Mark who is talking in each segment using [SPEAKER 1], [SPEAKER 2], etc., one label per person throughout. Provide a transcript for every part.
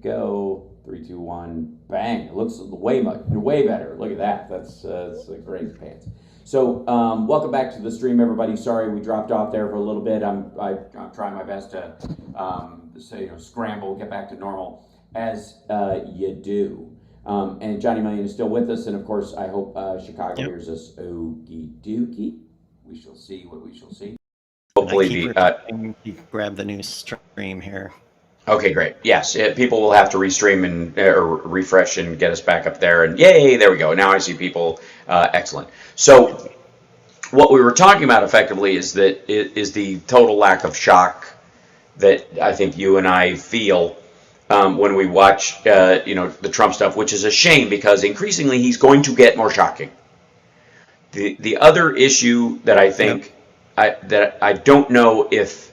[SPEAKER 1] go. 3, 2, 1, bang. It looks way better. Look at that. That's great pants. So welcome back to the stream, everybody. Sorry we dropped off there for a little bit. I'm trying my best to scramble, get back to normal as you do. And Johnny Million is still with us, and of course I hope Chicago hears us. Okie dokie. We shall see what we shall see.
[SPEAKER 2] Hopefully you can grab the new stream here.
[SPEAKER 3] Okay, great. Yes, people will have to restream and or refresh and get us back up there. And yay, there we go. Now I see people. Excellent. So what we were talking about effectively is the total lack of shock that I think you and I feel when we watch the Trump stuff, which is a shame because increasingly he's going to get more shocking. The other issue that I think that I don't know if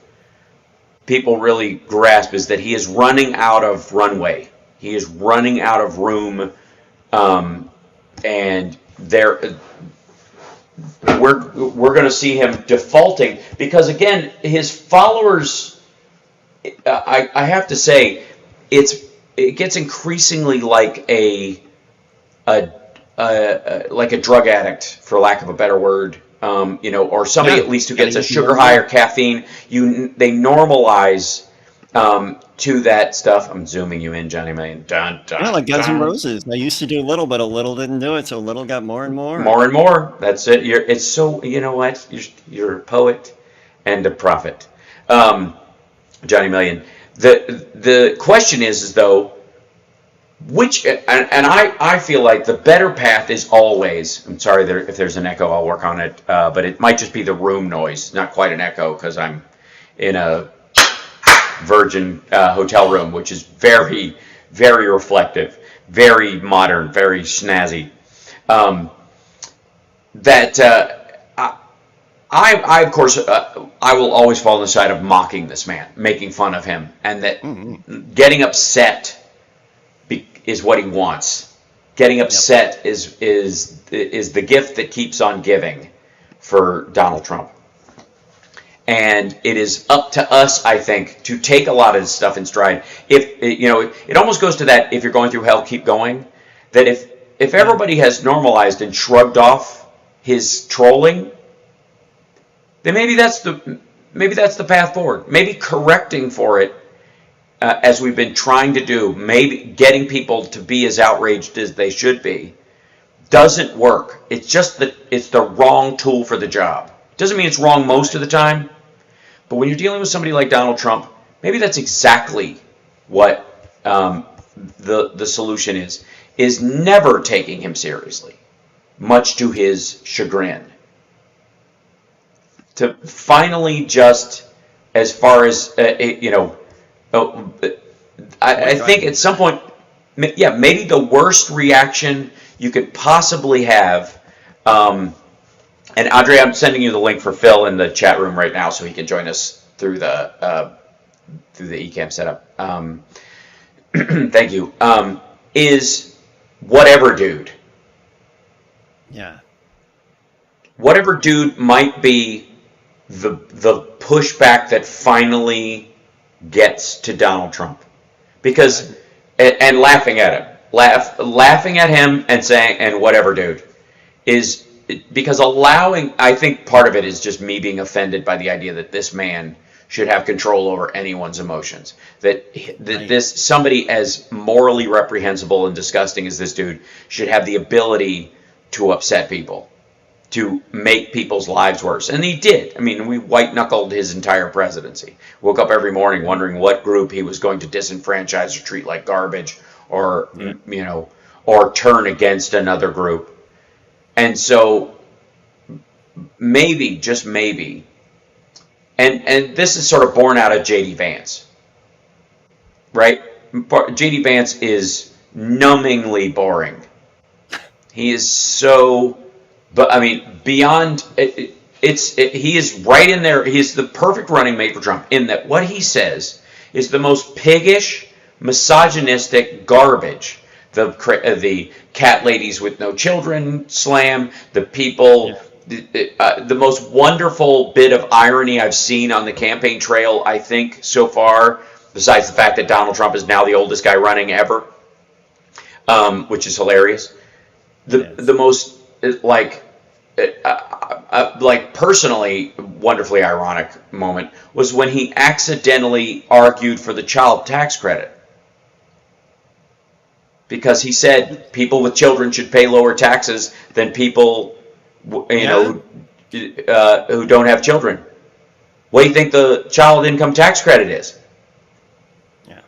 [SPEAKER 3] people really grasp is that he is running out of runway. He is running out of room, and we're going to see him defaulting because again, his followers. I have to say, it gets increasingly like a drug addict, for lack of a better word. Or somebody at least who gets a sugar high or caffeine, they normalize to that stuff. I'm zooming you in, Johnny Million. Dun, dun,
[SPEAKER 2] like Guns N' Roses. I used to do little, but a little didn't do it, so little got more and more.
[SPEAKER 3] More and more. That's it. It's so, you know what? You're a poet and a prophet, Johnny Million. The question is though, which, and I feel like the better path is always, I'm sorry if there's an echo, I'll work on it, but it might just be the room noise, not quite an echo, because I'm in a Virgin hotel room, which is very, very reflective, very modern, very snazzy. I of course, I will always fall on the side of mocking this man, making fun of him, and that getting upset is what he wants. Getting upset is the gift that keeps on giving for Donald Trump. And it is up to us, I think, to take a lot of this stuff in stride. It almost goes to that, if you're going through hell, keep going. That if everybody has normalized and shrugged off his trolling, then maybe that's the path forward. Maybe correcting for it, as we've been trying to do, maybe getting people to be as outraged as they should be, doesn't work. It's just it's the wrong tool for the job. Doesn't mean it's wrong most of the time, but when you're dealing with somebody like Donald Trump, maybe that's exactly what the solution is never taking him seriously, much to his chagrin. To finally just, as far as, I think at some point, maybe the worst reaction you could possibly have, and Andre, I'm sending you the link for Phil in the chat room right now so he can join us through the eCam setup. Thank you. Is whatever dude.
[SPEAKER 2] Yeah.
[SPEAKER 3] Whatever dude might be the pushback that finally gets to Donald Trump, because and laughing at him, laughing at him and saying, and whatever dude, is because allowing, I think part of it is just me being offended by the idea that this man should have control over anyone's emotions, that this somebody as morally reprehensible and disgusting as this dude should have the ability to upset people, to make people's lives worse. And he did. I mean, we white-knuckled his entire presidency. Woke up every morning wondering what group he was going to disenfranchise or treat like garbage, or, or turn against another group. And so maybe, just maybe, and this is sort of born out of J.D. Vance, right? J.D. Vance is numbingly boring. He is so... But I mean, beyond he is right in there. He's the perfect running mate for Trump in that what he says is the most piggish, misogynistic garbage. The cat ladies with no children slam, the people, the most wonderful bit of irony I've seen on the campaign trail, I think, so far, besides the fact that Donald Trump is now the oldest guy running ever, which is hilarious. The most like personally wonderfully ironic moment was when he accidentally argued for the child tax credit, because he said people with children should pay lower taxes than people who don't have children. What do you think the child income tax credit is?
[SPEAKER 2] Yeah,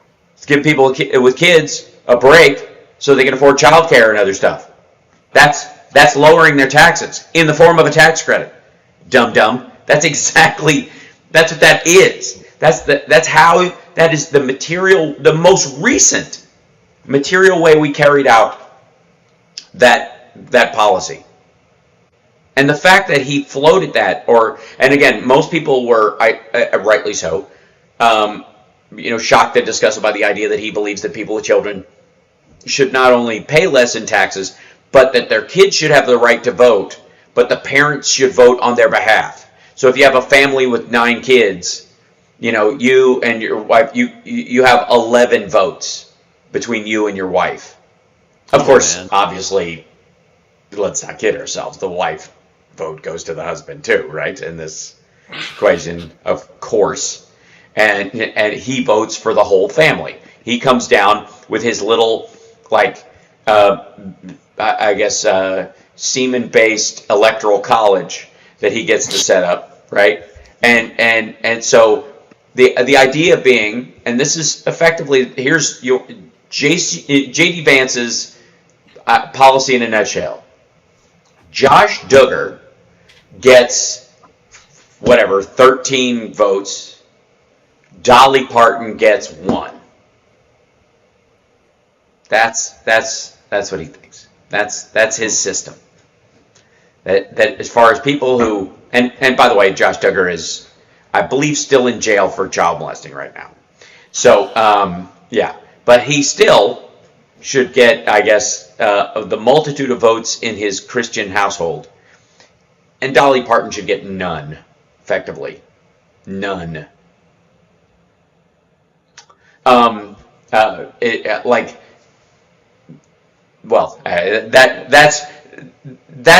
[SPEAKER 3] It's give people with kids a break so they can afford childcare and other stuff. That's lowering their taxes in the form of a tax credit. Dum. That's what that is. That is the most recent material way we carried out that policy. And the fact that he floated that, and again, most people were, rightly so, shocked and disgusted by the idea that he believes that people with children should not only pay less in taxes, but that their kids should have the right to vote, but the parents should vote on their behalf. So if you have a family with 9 kids, you and your wife, you have 11 votes between you and your wife. Of course, obviously, let's not kid ourselves. The wife vote goes to the husband too, right? In this equation, of course. And he votes for the whole family. He comes down with his little, semen-based electoral college that he gets to set up, right? And so the idea being, and this is effectively, here's your J.D. Vance's policy in a nutshell. Josh Duggar gets 13 votes. Dolly Parton gets 1. That's what he thinks. That's his system. That as far as people who, and by the way, Josh Duggar is, I believe, still in jail for child molesting right now. So but he still should get, I guess, of the multitude of votes in his Christian household. And Dolly Parton should get none, effectively. None. That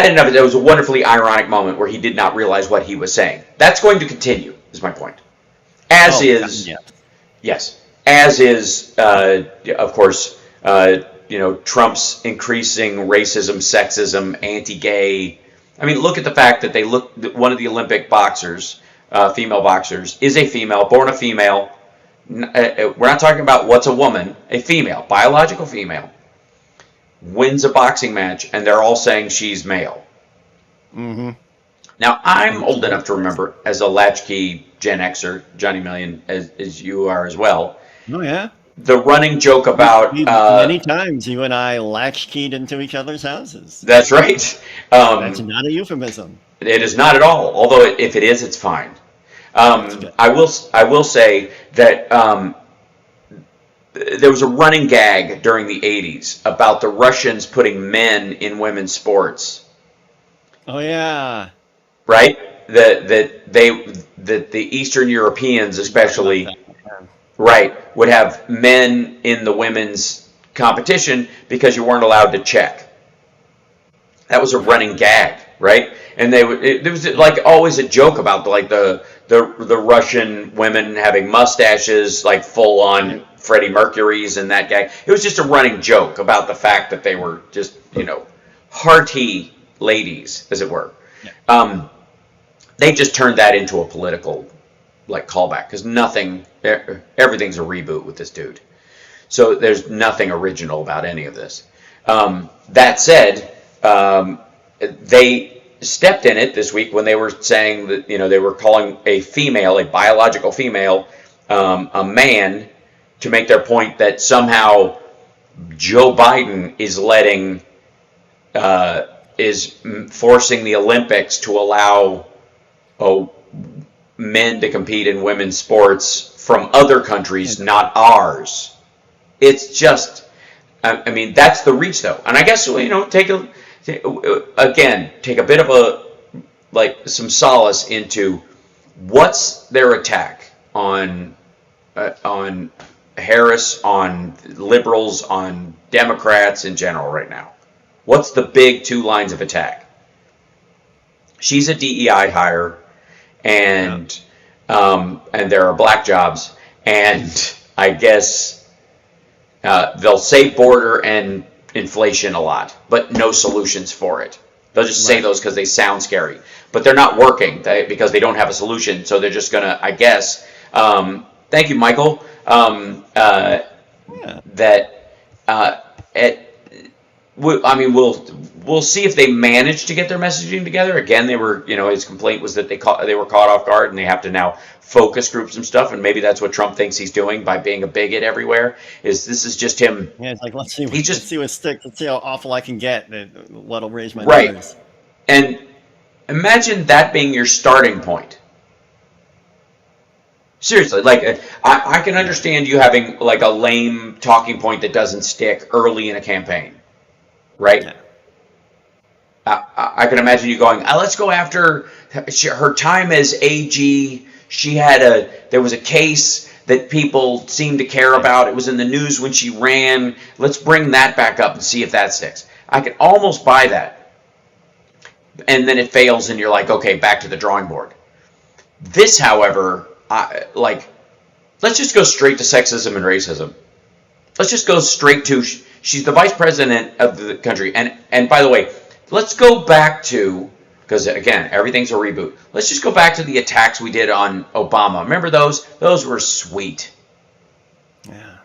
[SPEAKER 3] in and of it was a wonderfully ironic moment where he did not realize what he was saying. That's going to continue, is my point. As is, of course, Trump's increasing racism, sexism, anti-gay. I mean, look at the fact that one of the Olympic boxers, female boxers, is a female, born a female. We're not talking about what's a woman, a female, biological female, wins a boxing match, and they're all saying she's male.
[SPEAKER 2] Mm-hmm.
[SPEAKER 3] Now, I'm old enough to remember, as a latchkey Gen Xer, Johnny Million, as you are as well.
[SPEAKER 2] Oh, yeah?
[SPEAKER 3] The running joke about...
[SPEAKER 2] many times you and I latchkeyed into each other's houses.
[SPEAKER 3] That's right.
[SPEAKER 2] That's not a euphemism.
[SPEAKER 3] It is not at all, although if it is, it's fine. I will say that there was a running gag during the 80s about the Russians putting men in women's sports.
[SPEAKER 2] Oh yeah,
[SPEAKER 3] right. That the Eastern Europeans, especially, right, would have men in the women's competition because you weren't allowed to check. That was a running gag, right? And there was always a joke about the Russian women having mustaches, like full on Freddie Mercury's and that gag. It was just a running joke about the fact that they were just hearty ladies, as it were. Yeah. They just turned that into a political callback because everything's a reboot with this dude. So there's nothing original about any of this. That said, they stepped in it this week when they were saying that they were calling a female, a biological female, a man, to make their point that somehow Joe Biden is forcing the Olympics to allow men to compete in women's sports from other countries, not ours. It's just, I mean, that's the reach though. And I guess, take a bit of some solace into what's their attack on on Harris, on liberals, on Democrats in general right now? What's the big two lines of attack? She's a DEI hire, and there are black jobs, and I guess they'll say border and inflation a lot, but no solutions for it. They'll just say those because they sound scary, but they're not working because they don't have a solution. So they're just gonna, I guess. Thank you, Michael. We'll see if they manage to get their messaging together. Again, they were, his complaint was that they were caught off guard, and they have to now focus group some stuff, and maybe that's what Trump thinks he's doing by being a bigot everywhere. This is just him.
[SPEAKER 2] Yeah, it's like let's see what sticks. Let's see how awful I can get. What'll raise my numbers.
[SPEAKER 3] And imagine that being your starting point. Seriously, like I can understand you having like a lame talking point that doesn't stick early in a campaign, right? Yeah. I can imagine you going, let's go after her time as AG. There was a case that people seemed to care about. It was in the news when she ran. Let's bring that back up and see if that sticks. I can almost buy that. And then it fails and you're like, okay, back to the drawing board. This, however, let's just go straight to sexism and racism. Let's just go straight to, she's the vice president of the country. And by the way, let's go back to, because again, everything's a reboot. Let's just go back to the attacks we did on Obama. Remember those? Those were sweet.
[SPEAKER 2] Yeah.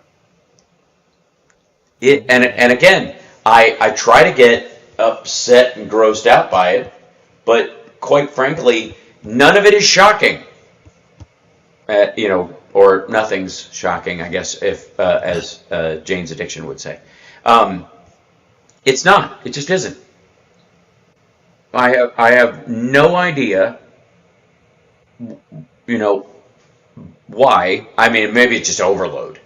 [SPEAKER 3] And again, I try to get upset and grossed out by it, but quite frankly, none of it is shocking. Or nothing's shocking, I guess, if as Jane's Addiction would say. It's not. It just isn't. I have no idea, why. I mean, maybe it's just overload.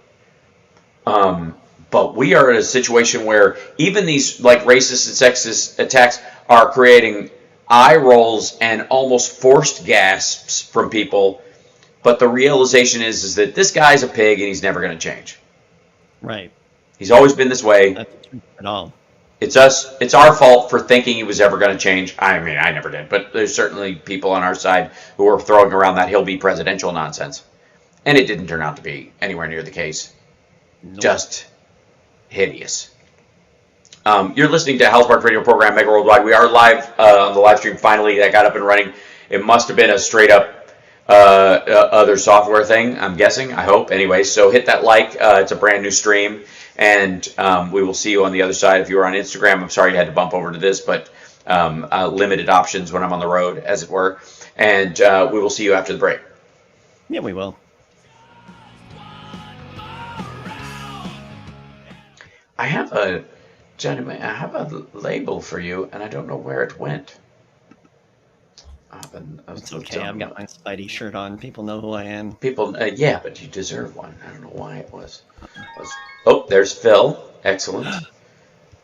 [SPEAKER 3] But we are in a situation where even these like racist and sexist attacks are creating eye rolls and almost forced gasps from people. But the realization is that this guy's a pig and he's never going to change.
[SPEAKER 2] Right.
[SPEAKER 3] He's always been this way.
[SPEAKER 2] That's true at all.
[SPEAKER 3] It's us. It's our fault for thinking he was ever going to change. I mean, I never did, but there's certainly people on our side who are throwing around that he'll be presidential nonsense, and it didn't turn out to be anywhere near the case. Nope. Just hideous. You're listening to Hal Sparks radio program Megaworldwide. We are live on the live stream. Finally, that got up and running. It must have been a straight up other software thing, I'm guessing. I hope. Anyway, so hit that like. It's a brand new stream. And we will see you on the other side. If you were on Instagram, I'm sorry you had to bump over to this, but limited options when I'm on the road, as it were. And we will see you after the break.
[SPEAKER 2] Yeah, we will.
[SPEAKER 3] I have a label for you, and I don't know where it went.
[SPEAKER 2] It's okay. I've got my Spidey shirt on. People know who I am.
[SPEAKER 3] People, yeah, but you deserve one. I don't know why it was. Oh, there's Phil. Excellent.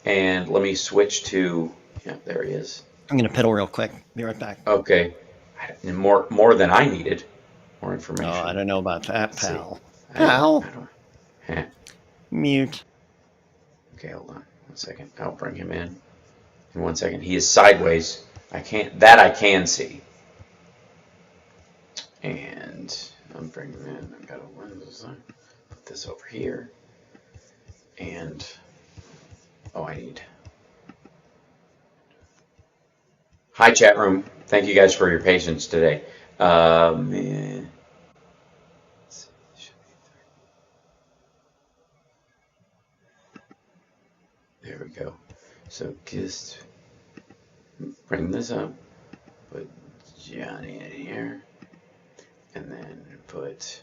[SPEAKER 3] And let me switch to. Yeah, there he is.
[SPEAKER 2] I'm gonna piddle real quick. Be right back.
[SPEAKER 3] Okay. More than I needed. More information.
[SPEAKER 2] Oh, I don't know about that, pal. Pal. Mute.
[SPEAKER 3] Okay, hold on. 1 second. I'll bring him in 1 second. He is sideways. I can see. And I'm bringing him in. I've got to put this over here. And I need. Hi, chat room. Thank you guys for your patience today. Man. There we go. So just bring this up. Put Johnny in here. And then put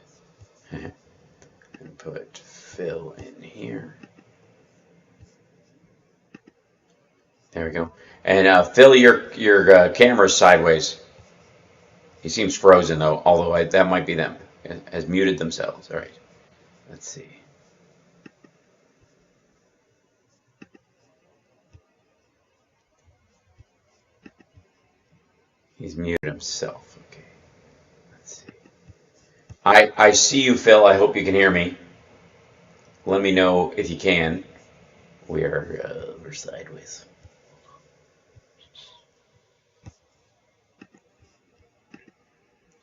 [SPEAKER 3] Phil in here. There we go. And Phil, your camera's sideways. He seems frozen though, although that might be them. It has muted themselves. All right. Let's see. He's muted himself. Okay. Let's see. I see you, Phil. I hope you can hear me. Let me know if you can. We're sideways.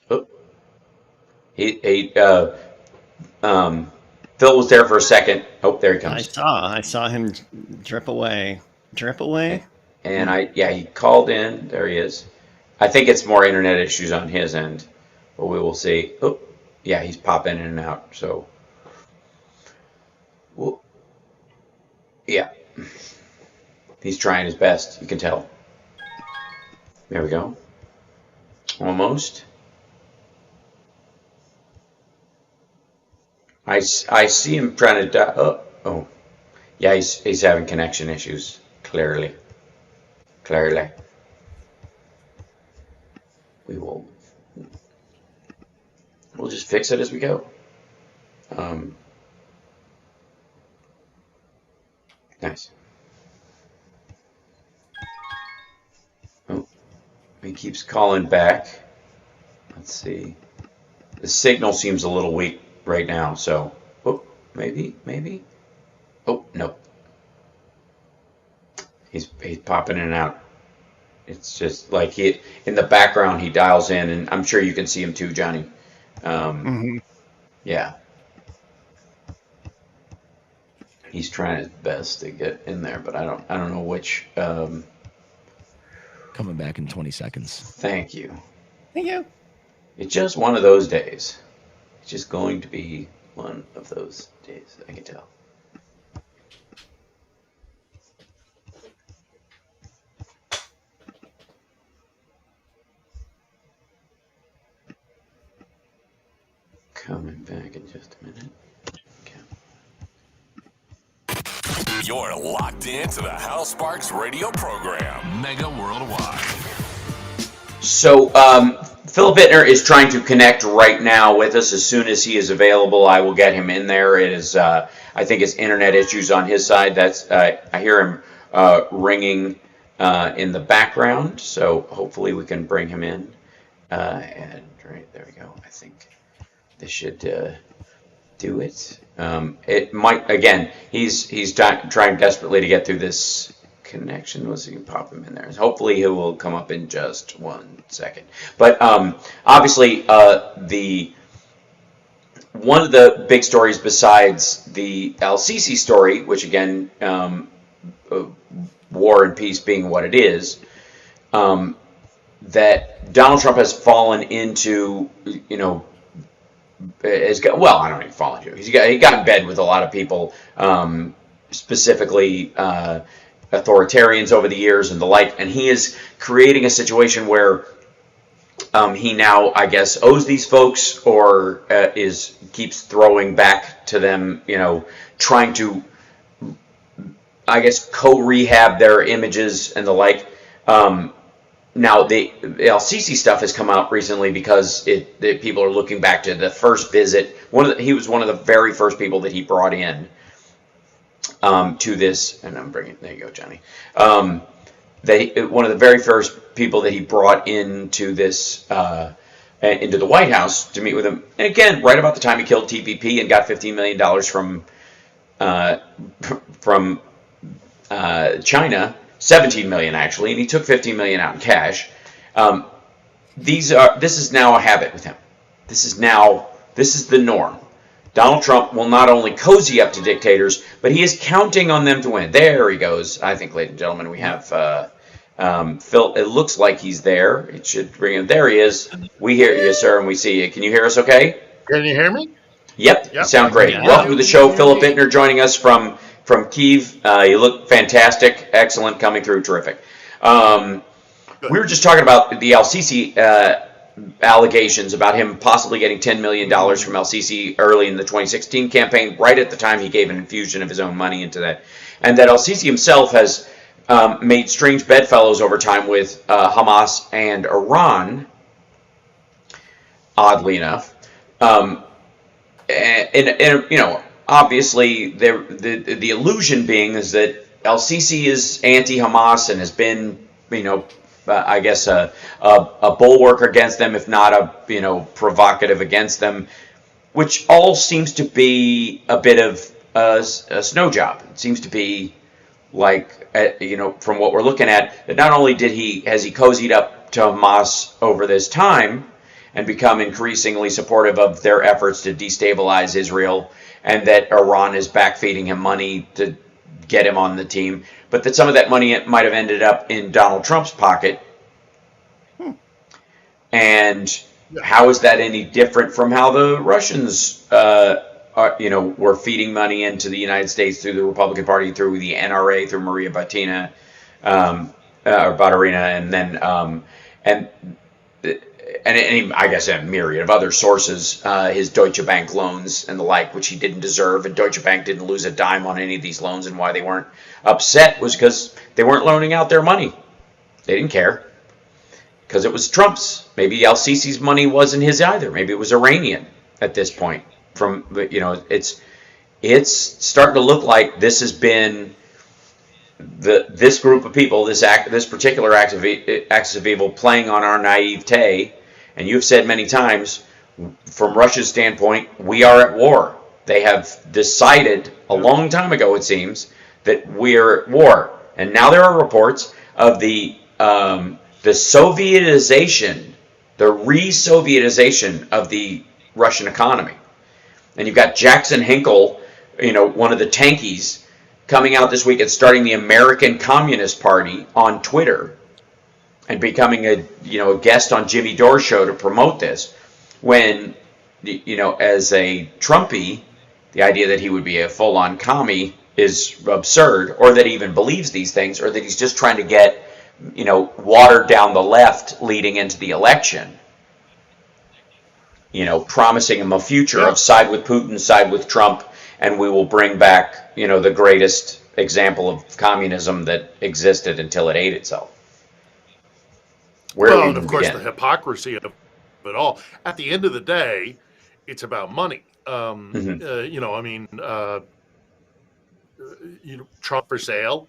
[SPEAKER 3] Oh, Phil was there for a second. Oh, there he comes.
[SPEAKER 2] I saw him drip away. Drip away?
[SPEAKER 3] And he called in. There he is. I think it's more internet issues on his end, but we will see. Oh, yeah, he's popping in and out. So, well, yeah, he's trying his best. You can tell. There we go. Almost. I see him trying to. Oh, yeah, he's having connection issues. Clearly. We'll just fix it as we go. Nice. Oh, he keeps calling back. Let's see. The signal seems a little weak right now, so maybe. Oh, no. He's popping in and out. It's just like in the background he dials in, and I'm sure you can see him too, Johnny. Yeah. He's trying his best to get in there, but I don't know which.
[SPEAKER 4] Coming back in 20 seconds.
[SPEAKER 3] Thank you.
[SPEAKER 2] Thank you.
[SPEAKER 3] It's just one of those days. It's just going to be one of those days. I can tell. Coming back in just a minute. Okay.
[SPEAKER 5] You're locked into the Hal Sparks radio program, Mega Worldwide.
[SPEAKER 3] So, Philip Bittner is trying to connect right now with us. As soon as he is available, I will get him in there. It is, I think it's internet issues on his side. That's I hear him ringing in the background, so hopefully we can bring him in. And right there we go. I think this should do it. It might, again, he's trying desperately to get through this connection. Let's see, you can pop him in there. Hopefully he will come up in just 1 second. But obviously, one of the big stories besides the El-Sisi story, which again, war and peace being what it is, that Donald Trump has fallen into, I don't even fall into. He got in bed with a lot of people, specifically authoritarians over the years and the like, and he is creating a situation where he now, I guess, owes these folks or keeps throwing back to them, trying to, I guess, co-rehab their images and the like. Now, the El-Sisi stuff has come out recently because people are looking back to the first visit. He was one of the very first people that he brought in to this, and there you go, Johnny. One of the very first people that he brought into this, into the White House to meet with him. And again, right about the time he killed TPP and got $15 million from China. 17 million actually, and he took 15 million out in cash. This is now a habit with him. This is the norm. Donald Trump will not only cozy up to dictators, but he is counting on them to win. There he goes. I think, ladies and gentlemen, we have Phil. It looks like he's there. It should bring him. There he is. We hear you, sir, and we see you. Can you hear us okay?
[SPEAKER 6] Can you hear me?
[SPEAKER 3] Yep. You sound great.
[SPEAKER 2] Yeah.
[SPEAKER 3] Welcome to the show. Philip Bittner joining us from Kyiv. You look fantastic. Excellent. Coming through. Terrific. We were just talking about the El-Sisi allegations about him possibly getting $10 million from El-Sisi early in the 2016 campaign, right at the time he gave an infusion of his own money into that. And that El-Sisi himself has made strange bedfellows over time with Hamas and Iran, oddly enough. And obviously, the illusion being is that El-Sisi is anti-Hamas and has been, I guess a bulwark against them, if not a provocative against them which all seems to be a bit of a snow job. It seems to be like, from what we're looking at, that not only has he cozied up to Hamas over this time and become increasingly supportive of their efforts to destabilize Israel, and that Iran is backfeeding him money to get him on the team, but that some of that money might have ended up in Donald Trump's pocket. And how is that any different from how the Russians, were feeding money into the United States through the Republican Party, through the NRA, through Maria Butina, or Baturina, and then and I guess a myriad of other sources, his Deutsche Bank loans and the like, which he didn't deserve, and Deutsche Bank didn't lose a dime on any of these loans, and why they weren't upset was because they weren't loaning out their money. They didn't care. Because it was Trump's. Maybe El-Sisi's money wasn't his either. Maybe it was Iranian at this point. It's starting to look like this has been this group of people, this particular acts of evil playing on our naivete. And you've said many times, from Russia's standpoint, we are at war. They have decided a long time ago, it seems, that we're at war. And now there are reports of the Sovietization, the re-Sovietization of the Russian economy. And you've got Jackson Hinkle, one of the tankies, coming out this week and starting the American Communist Party on Twitter and becoming a guest on Jimmy Dore's show to promote this, when, as a Trumpy, the idea that he would be a full-on commie is absurd, or that he even believes these things, or that he's just trying to get watered down the left leading into the election, promising him a future of side with Putin, side with Trump, and we will bring back, the greatest example of communism that existed until it ate itself.
[SPEAKER 6] And of course, the hypocrisy of it all. At the end of the day, it's about money. Trump for sale,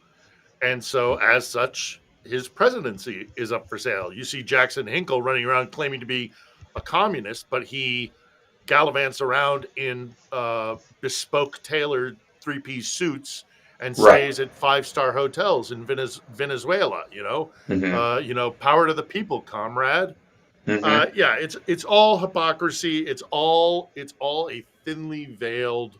[SPEAKER 6] and so as such, his presidency is up for sale. You see Jackson Hinkle running around claiming to be a communist, but he gallivants around in bespoke tailored three-piece suits and stays at five-star hotels in Venezuela. Power to the people, comrade. It's all hypocrisy. It's all a thinly veiled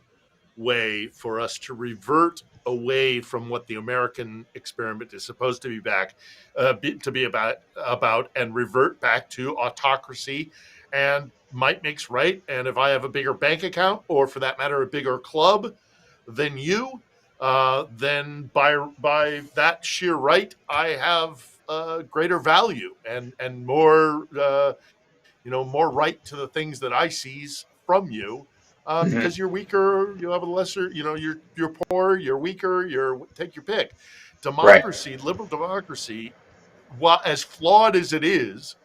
[SPEAKER 6] way for us to revert away from what the American experiment is supposed to be about, and revert back to autocracy and might makes right. And if I have a bigger bank account, or for that matter, a bigger club than you, then by that sheer right, I have greater value and more, more right to the things that I seize from you. Because you're weaker, you have a lesser, you're poor, you're weaker, take your pick. Democracy, liberal democracy, while as flawed as it is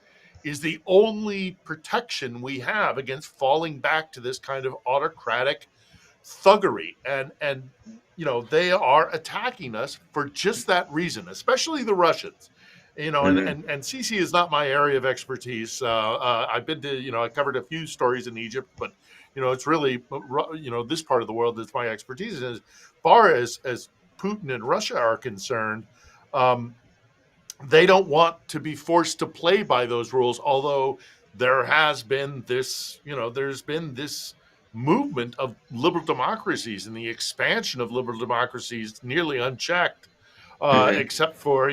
[SPEAKER 6] the only protection we have against falling back to this kind of autocratic thuggery. And they are attacking us for just that reason, especially the Russians. And CC is not my area of expertise. I've been to, I covered a few stories in Egypt, but it's really, this part of the world that's my expertise. And as far as Putin and Russia are concerned, they don't want to be forced to play by those rules. Although there has been this, there's been this movement of liberal democracies and the expansion of liberal democracies nearly unchecked, except for,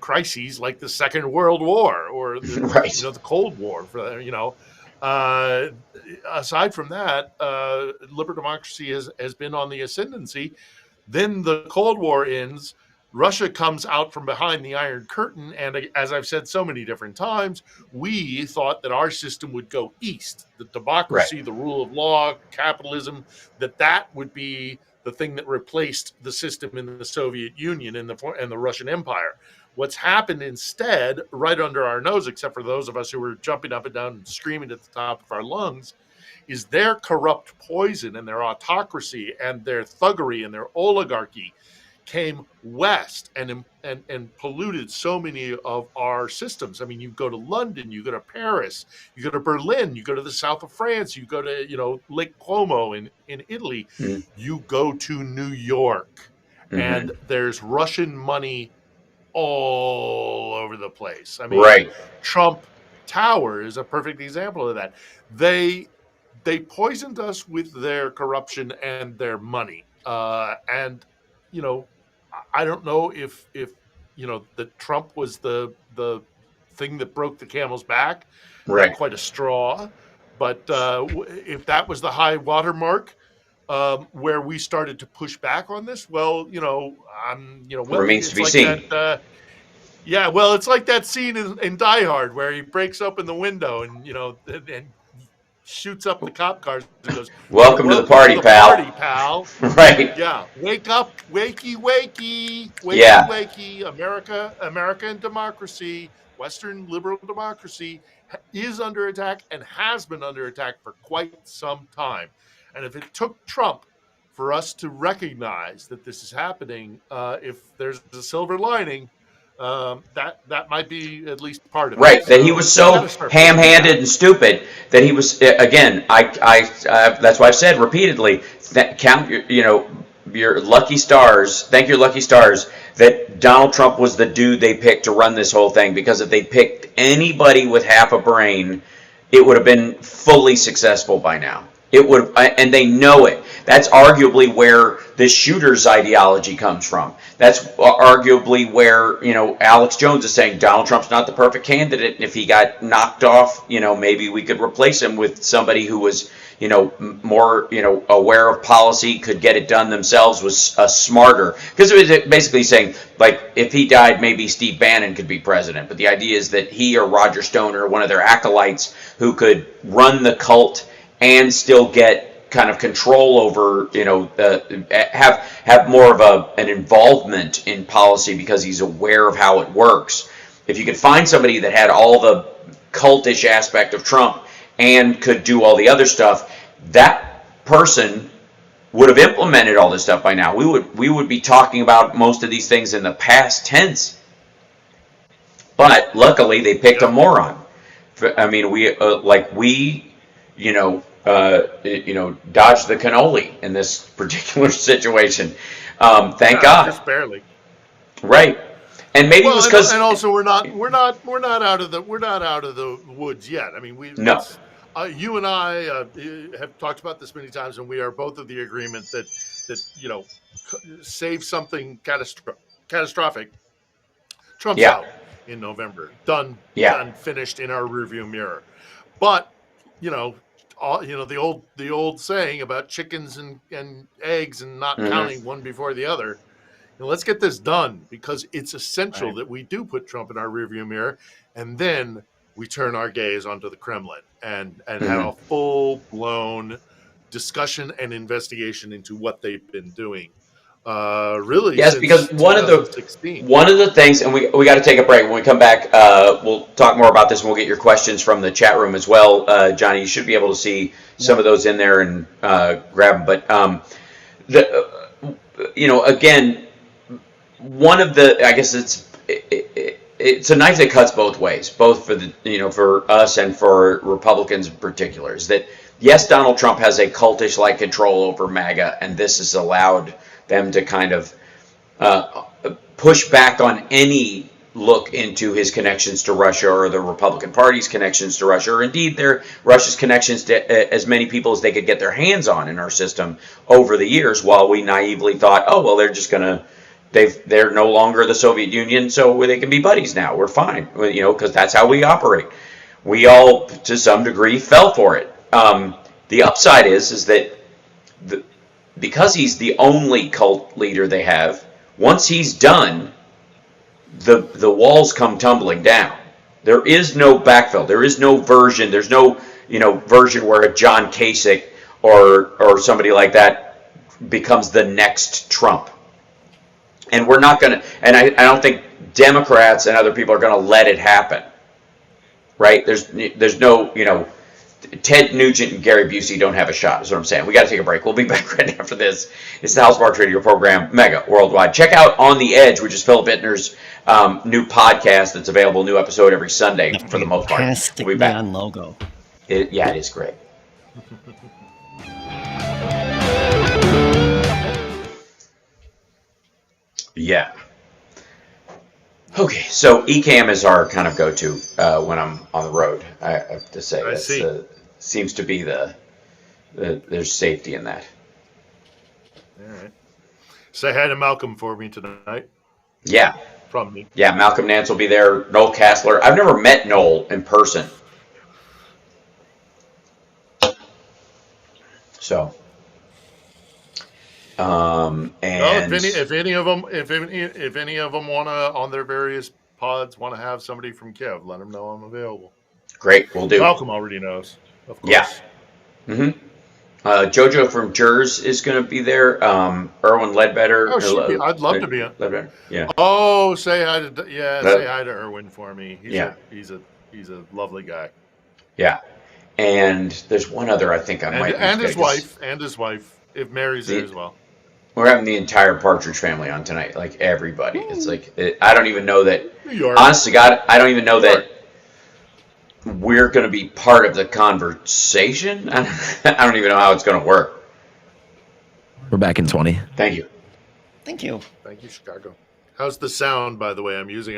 [SPEAKER 6] crises like the Second World War or the Cold War. Aside from that, liberal democracy has been on the ascendancy. Then the Cold War ends. Russia comes out from behind the Iron Curtain, and as I've said so many different times, we thought that our system would go east, that democracy, the rule of law, capitalism, that would be the thing that replaced the system in the Soviet Union and the Russian Empire. What's happened instead, right under our nose, except for those of us who were jumping up and down and screaming at the top of our lungs, is their corrupt poison and their autocracy and their thuggery and their oligarchy came west and polluted so many of our systems. I mean, you go to London, you go to Paris, you go to Berlin, you go to the south of France, you go to Lake Como in Italy, you go to New York, and there's Russian money all over the place. I mean,
[SPEAKER 3] Right.
[SPEAKER 6] Trump Tower is a perfect example of that. They poisoned us with their corruption and their money, and I don't know if that Trump was the thing that broke the camel's back,
[SPEAKER 3] Right.
[SPEAKER 6] not quite a straw, but if that was the high watermark where we started to push back on this, well,
[SPEAKER 3] Remains to be seen.
[SPEAKER 6] Yeah, well, it's like that scene in Die Hard where he breaks open the window and shoots up the cop cars and goes,
[SPEAKER 3] Welcome to the party, pal.
[SPEAKER 6] Party, pal.
[SPEAKER 3] Right.
[SPEAKER 6] Yeah. Wake up, wakey, wakey, wakey,
[SPEAKER 3] Yeah.
[SPEAKER 6] wakey. America and democracy, Western liberal democracy is under attack and has been under attack for quite some time. And if it took Trump for us to recognize that this is happening, if there's a silver lining, that might be at least part of it.
[SPEAKER 3] Right, that he was so ham-handed and stupid that he was, again, that's why I've said repeatedly, that count your lucky stars, thank your lucky stars, that Donald Trump was the dude they picked to run this whole thing, because if they picked anybody with half a brain, it would have been fully successful by now. It would, and they know it. That's arguably where the shooter's ideology comes from. That's arguably where, Alex Jones is saying Donald Trump's not the perfect candidate, and if he got knocked off, maybe we could replace him with somebody who was, more, aware of policy, could get it done themselves, was smarter. Because it was basically saying, like, if he died, maybe Steve Bannon could be president. But the idea is that he or Roger Stone or one of their acolytes who could run the cult and still get kind of control over, have more of an involvement in policy because he's aware of how it works. If you could find somebody that had all the cultish aspect of Trump and could do all the other stuff, that person would have implemented all this stuff by now. We would be talking about most of these things in the past tense. But luckily, they picked a moron. I mean, dodge the cannoli in this particular situation. Thank God.
[SPEAKER 6] Just barely.
[SPEAKER 3] Right. And maybe it was because,
[SPEAKER 6] and also we're not out of the woods yet. I mean,
[SPEAKER 3] no.
[SPEAKER 6] You and I have talked about this many times, and we are both of the agreement that save something catastrophic. Trump's out in November. Done, finished in our rearview mirror. But the old saying about chickens and eggs and not counting one before the other. Let's get this done, because it's essential that we do put Trump in our rearview mirror, and then we turn our gaze onto the Kremlin and have a full-blown discussion and investigation into what they've been doing. Really,
[SPEAKER 3] yes, because one of the things, and we got to take a break. When we come back, we'll talk more about this, and we'll get your questions from the chat room as well. Johnny, you should be able to see some of those in there and grab them. But again, one of the, I guess it's a knife that cuts both ways, both for for us and for Republicans in particular. Is that yes, Donald Trump has a cultish-like control over MAGA, and this has allowed them to kind of push back on any look into his connections to Russia or the Republican Party's connections to Russia, or indeed Russia's connections to as many people as they could get their hands on in our system over the years, while we naively thought, oh, well, they're just going to, they're no longer the Soviet Union, so they can be buddies now. We're fine, because that's how we operate. We all, to some degree, fell for it. The upside is that because he's the only cult leader they have, once he's done, the walls come tumbling down. There is no backfill. There is no version. There's no version where a John Kasich or somebody like that becomes the next Trump. And we're not going to, and I don't think Democrats and other people are going to let it happen. Right? There's no, Ted Nugent and Gary Busey don't have a shot, is what I'm saying. We got to take a break. We'll be back right after this. It's the House Sparks Radio program, Mega Worldwide. Check out On the Edge, which is Philip Bittner's new podcast that's available, new episode every Sunday for the most part.
[SPEAKER 2] Fantastic
[SPEAKER 3] We'll be back.
[SPEAKER 2] neon logo.
[SPEAKER 3] It is great. Yeah. Okay, so Ecamm is our kind of go-to when I'm on the road. I have to say, seems to be there's safety in that.
[SPEAKER 6] All right. Say hi to Malcolm for me tonight.
[SPEAKER 3] Yeah.
[SPEAKER 6] From me.
[SPEAKER 3] Yeah, Malcolm Nance will be there. Noel Kassler. I've never met Noel in person. So, and
[SPEAKER 6] if any of them want to on their various pods want to have somebody from Kiev, let them know I'm available.
[SPEAKER 3] Great, we'll do.
[SPEAKER 6] Malcolm already knows, of course.
[SPEAKER 3] Yeah. Mm-hmm. Jojo from Jers is going to be there. Erwin Ledbetter.
[SPEAKER 6] Oh, I'd love to be on.
[SPEAKER 3] Ledbetter. Yeah.
[SPEAKER 6] Oh, say hi to Erwin for me. He's a lovely guy.
[SPEAKER 3] Yeah. And there's one other I think I might.
[SPEAKER 6] And his wife, if Mary's there as well.
[SPEAKER 3] We're having the entire Partridge family on tonight, like everybody. It's like I don't even know that.
[SPEAKER 6] New York.
[SPEAKER 3] Honest to God, I don't even know that we're going to be part of the conversation. I don't even know how it's going to work.
[SPEAKER 4] We're back in 20.
[SPEAKER 3] Thank you.
[SPEAKER 2] Thank you.
[SPEAKER 6] Thank you, Chicago. How's the sound, by the way? I'm using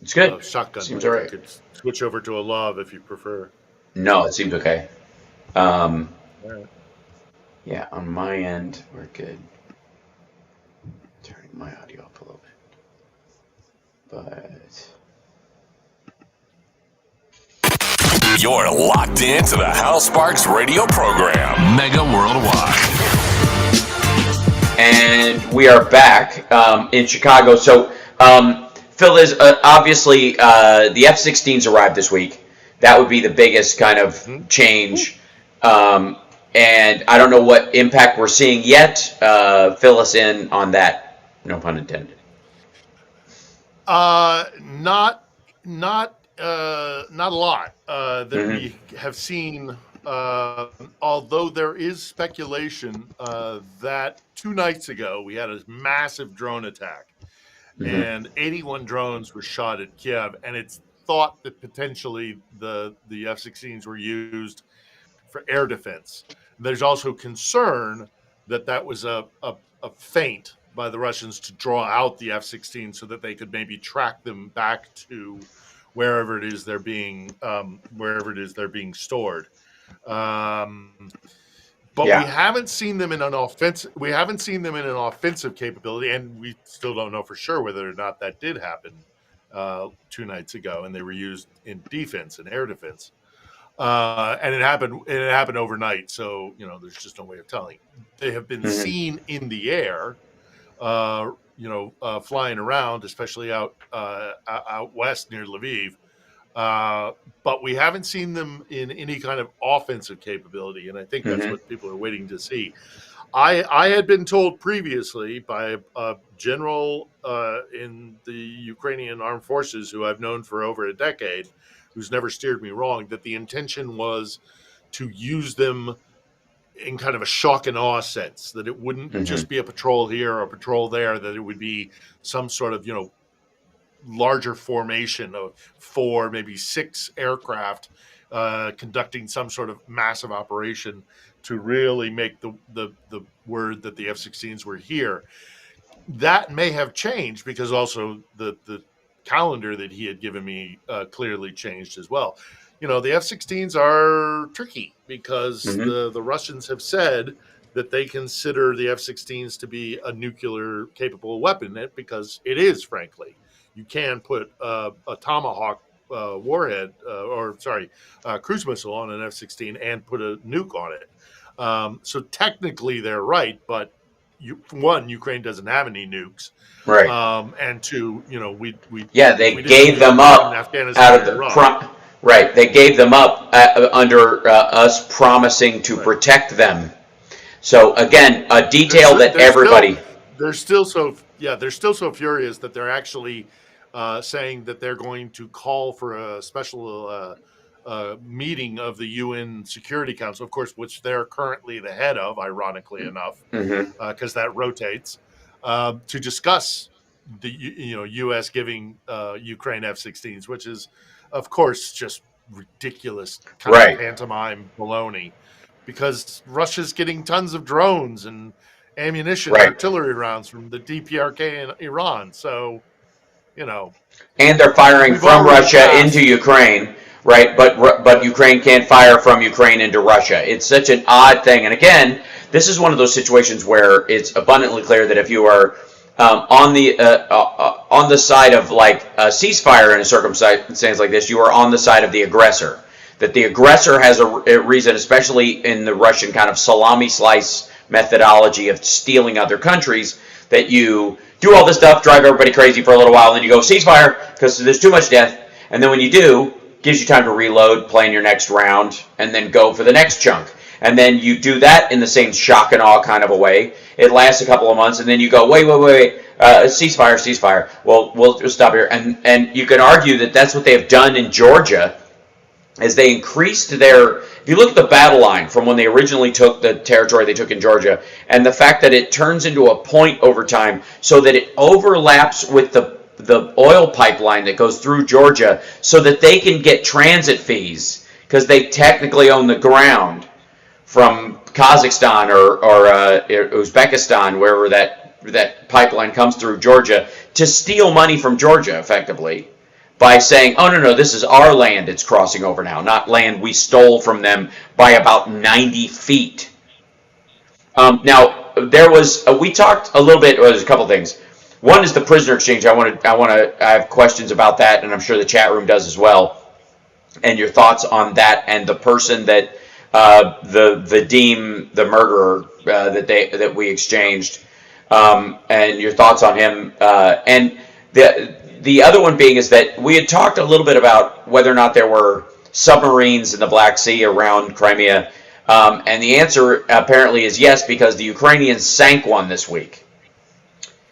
[SPEAKER 3] It's good.
[SPEAKER 6] a shotgun.
[SPEAKER 3] Seems all right.
[SPEAKER 6] I could switch over to a lav if you prefer.
[SPEAKER 3] No, it seems okay.
[SPEAKER 6] Right.
[SPEAKER 3] Yeah, on my end, we're good. Turning my audio up a little bit. But
[SPEAKER 5] You're locked into the House Sparks Radio program, Mega Worldwide.
[SPEAKER 3] And we are back in Chicago. So, Phil, is obviously the F-16s arrived this week. That would be the biggest kind of change. And I don't know what impact we're seeing yet. Fill us in on that. No pun intended.
[SPEAKER 6] Not a lot that we have seen. Although there is speculation that 2 nights ago we had a massive drone attack, and 81 drones were shot at Kiev, and it's thought that potentially the F-16s were used for air defense. There's also concern that was a feint by the Russians to draw out the F-16 so that they could maybe track them back to wherever it is they're being stored. But we haven't seen them in an offensive. We haven't seen them in an offensive capability, and we still don't know for sure whether or not that did happen 2 nights ago, and they were used in defense and air defense. And it happened overnight, so there's just no way of telling. They have been seen in the air, flying around, especially out west near Lviv. But we haven't seen them in any kind of offensive capability, and I think that's what people are waiting to see. I had been told previously by a general in the Ukrainian armed forces who I've known for over a decade, who's never steered me wrong, that the intention was to use them in kind of a shock and awe sense, that it wouldn't just be a patrol here or a patrol there, that it would be some sort of, larger formation of 4, maybe 6 aircraft conducting some sort of massive operation to really make the word that the F-16s were here. That may have changed because also the calendar that he had given me clearly changed as well. The F-16s are tricky because the Russians have said that they consider the F-16s to be a nuclear capable weapon, because it is, frankly. You can put a Tomahawk warhead, cruise missile on an F-16 and put a nuke on it. So technically they're right, but Ukraine doesn't have any nukes.
[SPEAKER 3] Right.
[SPEAKER 6] And 2,
[SPEAKER 3] they gave them up out of the right. They gave them up under us promising to protect them. So again, a detail that everybody.
[SPEAKER 6] They're still so furious that they're actually saying that they're going to call for a special meeting of the UN Security Council, of course, which they're currently the head of, ironically enough, because that rotates, to discuss the U.S. giving Ukraine F-16s, which is, of course, just ridiculous kind of pantomime baloney, because Russia's getting tons of drones and ammunition, artillery rounds from the DPRK in Iran. So,
[SPEAKER 3] and they're firing from Russia into Ukraine, right? But Ukraine can't fire from Ukraine into Russia. It's such an odd thing. And again, this is one of those situations where it's abundantly clear that if you are on the side of like a ceasefire in a circumstance like this, you are on the side of the aggressor. That the aggressor has a reason, especially in the Russian kind of salami slice methodology of stealing other countries, that you do all this stuff, drive everybody crazy for a little while, and then you go ceasefire because there's too much death. And then when you do, gives you time to reload, plan your next round, and then go for the next chunk. And then you do that in the same shock and awe kind of a way. It lasts a couple of months, and then you go, wait, ceasefire. Well, we'll just stop here. And you can argue that that's what they have done in Georgia, as they increased their... If you look at the battle line from when they originally took the territory they took in Georgia, and the fact that it turns into a point over time so that it overlaps with the oil pipeline that goes through Georgia so that they can get transit fees because they technically own the ground from Kazakhstan or Uzbekistan, wherever that pipeline comes through Georgia, to steal money from Georgia effectively by saying, oh, no, this is our land it's crossing over now, not land we stole from them by about 90 feet. Now, we talked a little bit, there's a couple things. One is the prisoner exchange. I have questions about that, and I'm sure the chat room does as well. And your thoughts on that and the person that the murderer that we exchanged, and your thoughts on him. And the other one being is that we had talked a little bit about whether or not there were submarines in the Black Sea around Crimea, and the answer apparently is yes, because the Ukrainians sank one this week.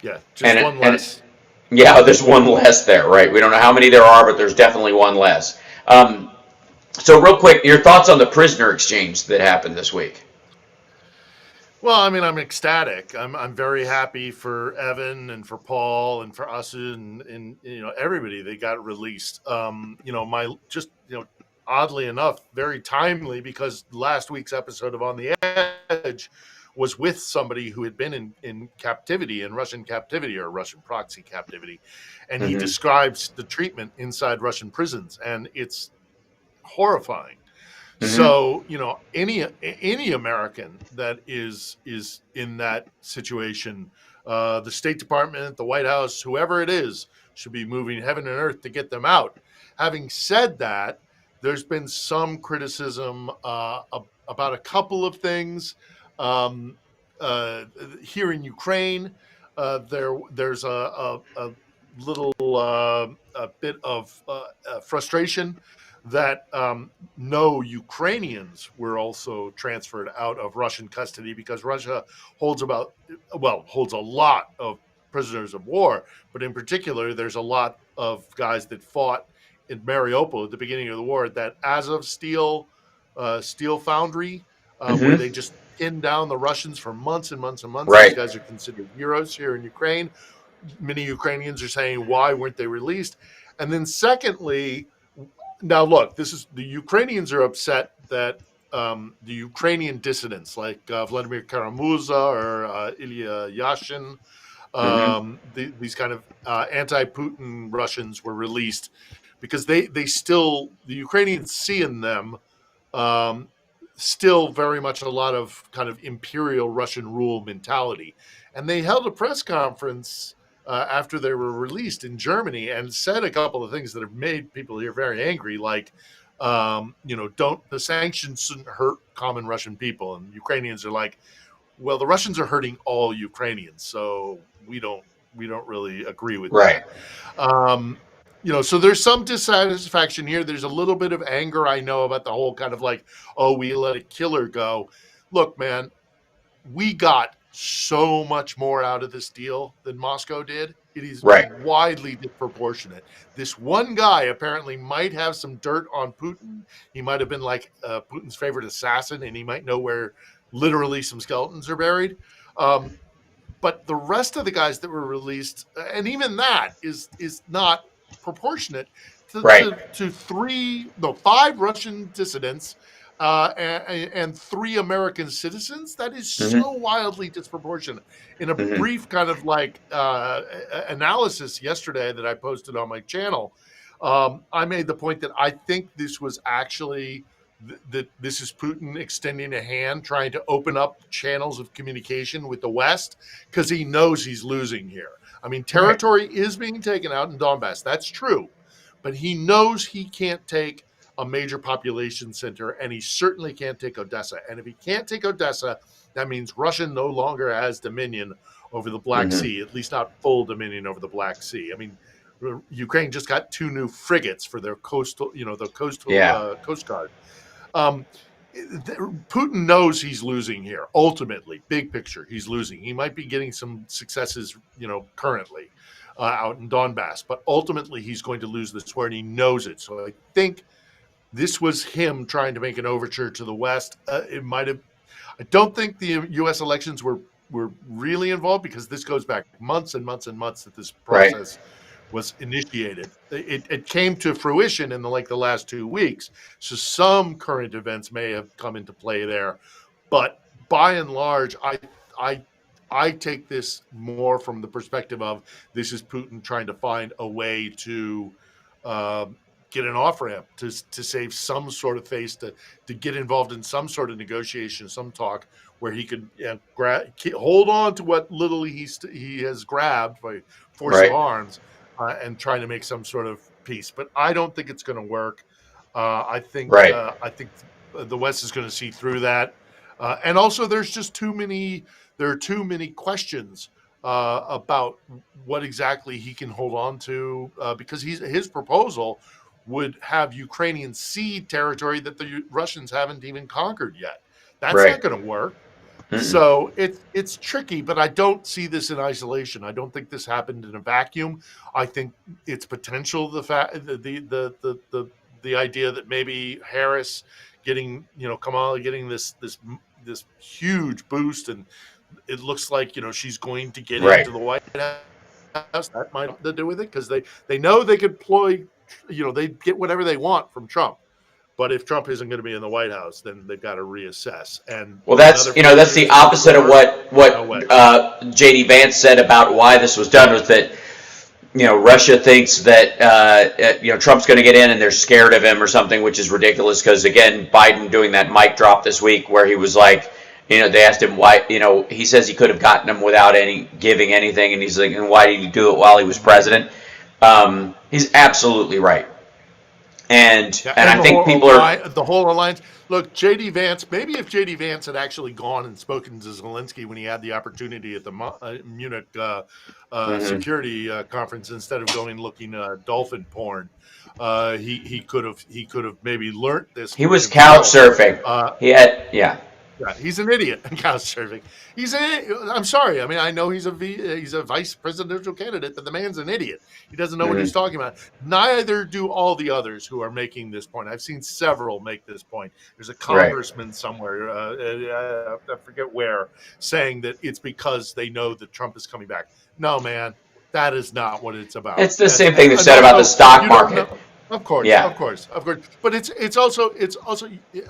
[SPEAKER 6] Yeah, one less.
[SPEAKER 3] Yeah, there's one less there, right? We don't know how many there are, but there's definitely one less. So real quick, your thoughts on the prisoner exchange that happened this week?
[SPEAKER 6] Well, I mean, I'm ecstatic. I'm very happy for Evan and for Paul and for us and everybody that got released. Oddly enough, very timely, because last week's episode of On the Edge was with somebody who had been in captivity, in Russian captivity or Russian proxy captivity, and he describes the treatment inside Russian prisons, and it's horrifying. So, any American that is in that situation, the State Department, the White House, whoever it is, should be moving heaven and earth to get them out. Having said that, there's been some criticism about a couple of things. Here in Ukraine, there's a little bit of frustration that no Ukrainians were also transferred out of Russian custody, because Russia holds a lot of prisoners of war, but in particular, there's a lot of guys that fought in Mariupol at the beginning of the war, that Azov steel foundry, where they just pinned down the Russians for months and months and months.
[SPEAKER 3] Right.
[SPEAKER 6] These guys are considered heroes here in Ukraine. Many Ukrainians are saying, why weren't they released? And then secondly, now look, the Ukrainians are upset that the Ukrainian dissidents like Vladimir Kara-Murza or Ilya Yashin, these kind of anti-Putin Russians were released, because the Ukrainians see in them still very much a lot of kind of imperial Russian rule mentality. And they held a press conference after they were released in Germany and said a couple of things that have made people here very angry, like, the sanctions shouldn't hurt common Russian people. And Ukrainians are like, well, the Russians are hurting all Ukrainians, so we don't really agree with that. So there's some dissatisfaction here. There's a little bit of anger, I know, about the whole kind of like, oh, we let a killer go. Look, man, we got so much more out of this deal than Moscow did. It is
[SPEAKER 3] Right.
[SPEAKER 6] widely disproportionate. This one guy apparently might have some dirt on Putin. He might have been like Putin's favorite assassin, and he might know where literally some skeletons are buried. But the rest of the guys that were released, and even that is not proportionate to,
[SPEAKER 3] Right.
[SPEAKER 6] to 5 Russian dissidents and 3 American citizens. That is so wildly disproportionate. In a brief kind of like analysis yesterday that I posted on my channel, I made the point that I think this was actually that this is Putin extending a hand, trying to open up channels of communication with the West, because he knows he's losing here. I mean, territory is being taken out in Donbass. That's true. But he knows he can't take a major population center, and he certainly can't take Odessa. And if he can't take Odessa, that means Russia no longer has dominion over the Black Sea, at least not full dominion over the Black Sea. I mean, Ukraine just got 2 new frigates for their coastal, Coast Guard. Putin knows he's losing here. Ultimately, big picture, he's losing. He might be getting some successes, currently out in Donbass, but ultimately he's going to lose this war, and he knows it. So I think this was him trying to make an overture to the West. It might have. I don't think the U.S. elections were really involved, because this goes back months and months and months that this process was initiated. It came to fruition in the last 2 weeks. So some current events may have come into play there, but by and large, I take this more from the perspective of this is Putin trying to find a way to get an off-ramp to save some sort of face, to get involved in some sort of negotiation, some talk where he could hold on to what little he has grabbed by force of arms, and trying to make some sort of peace. But I don't think it's going to work. I think the West is going to see through that. And also, there's just too many questions about what exactly he can hold on to, because his proposal would have Ukrainian cede territory that the Russians haven't even conquered yet. That's not going to work. So it's tricky, but I don't see this in isolation. I don't think this happened in a vacuum. I think it's potential, the idea that maybe Harris getting, Kamala getting this huge boost, and it looks like she's going to get into the White House. That might have to do with it, because they know they could they get whatever they want from Trump. But if Trump isn't going to be in the White House, then they've got to reassess. And
[SPEAKER 3] that's the opposite of what J.D. Vance said about why this was done, was that Russia thinks that Trump's going to get in and they're scared of him or something, which is ridiculous, because again, Biden doing that mic drop this week where he was like, they asked him why, he says he could have gotten them without giving anything, and he's like, and why did he do it while he was president? He's absolutely right. And I think people are
[SPEAKER 6] the whole alliance. Look, J.D. Vance. Maybe if J.D. Vance had actually gone and spoken to Zelensky when he had the opportunity at the Munich security conference, instead of going looking dolphin porn, he could have maybe learned this.
[SPEAKER 3] He was couch surfing.
[SPEAKER 6] Yeah, he's an idiot. Couch surfing. I'm sorry. I mean, I know he's a vice presidential candidate, but the man's an idiot. He doesn't know what he's talking about. Neither do all the others who are making this point. I've seen several make this point. There's a congressman somewhere, I forget where, saying that it's because they know that Trump is coming back. No, man, that is not what it's about.
[SPEAKER 3] It's the same thing they said about the stock market.
[SPEAKER 6] Of course. But it's also.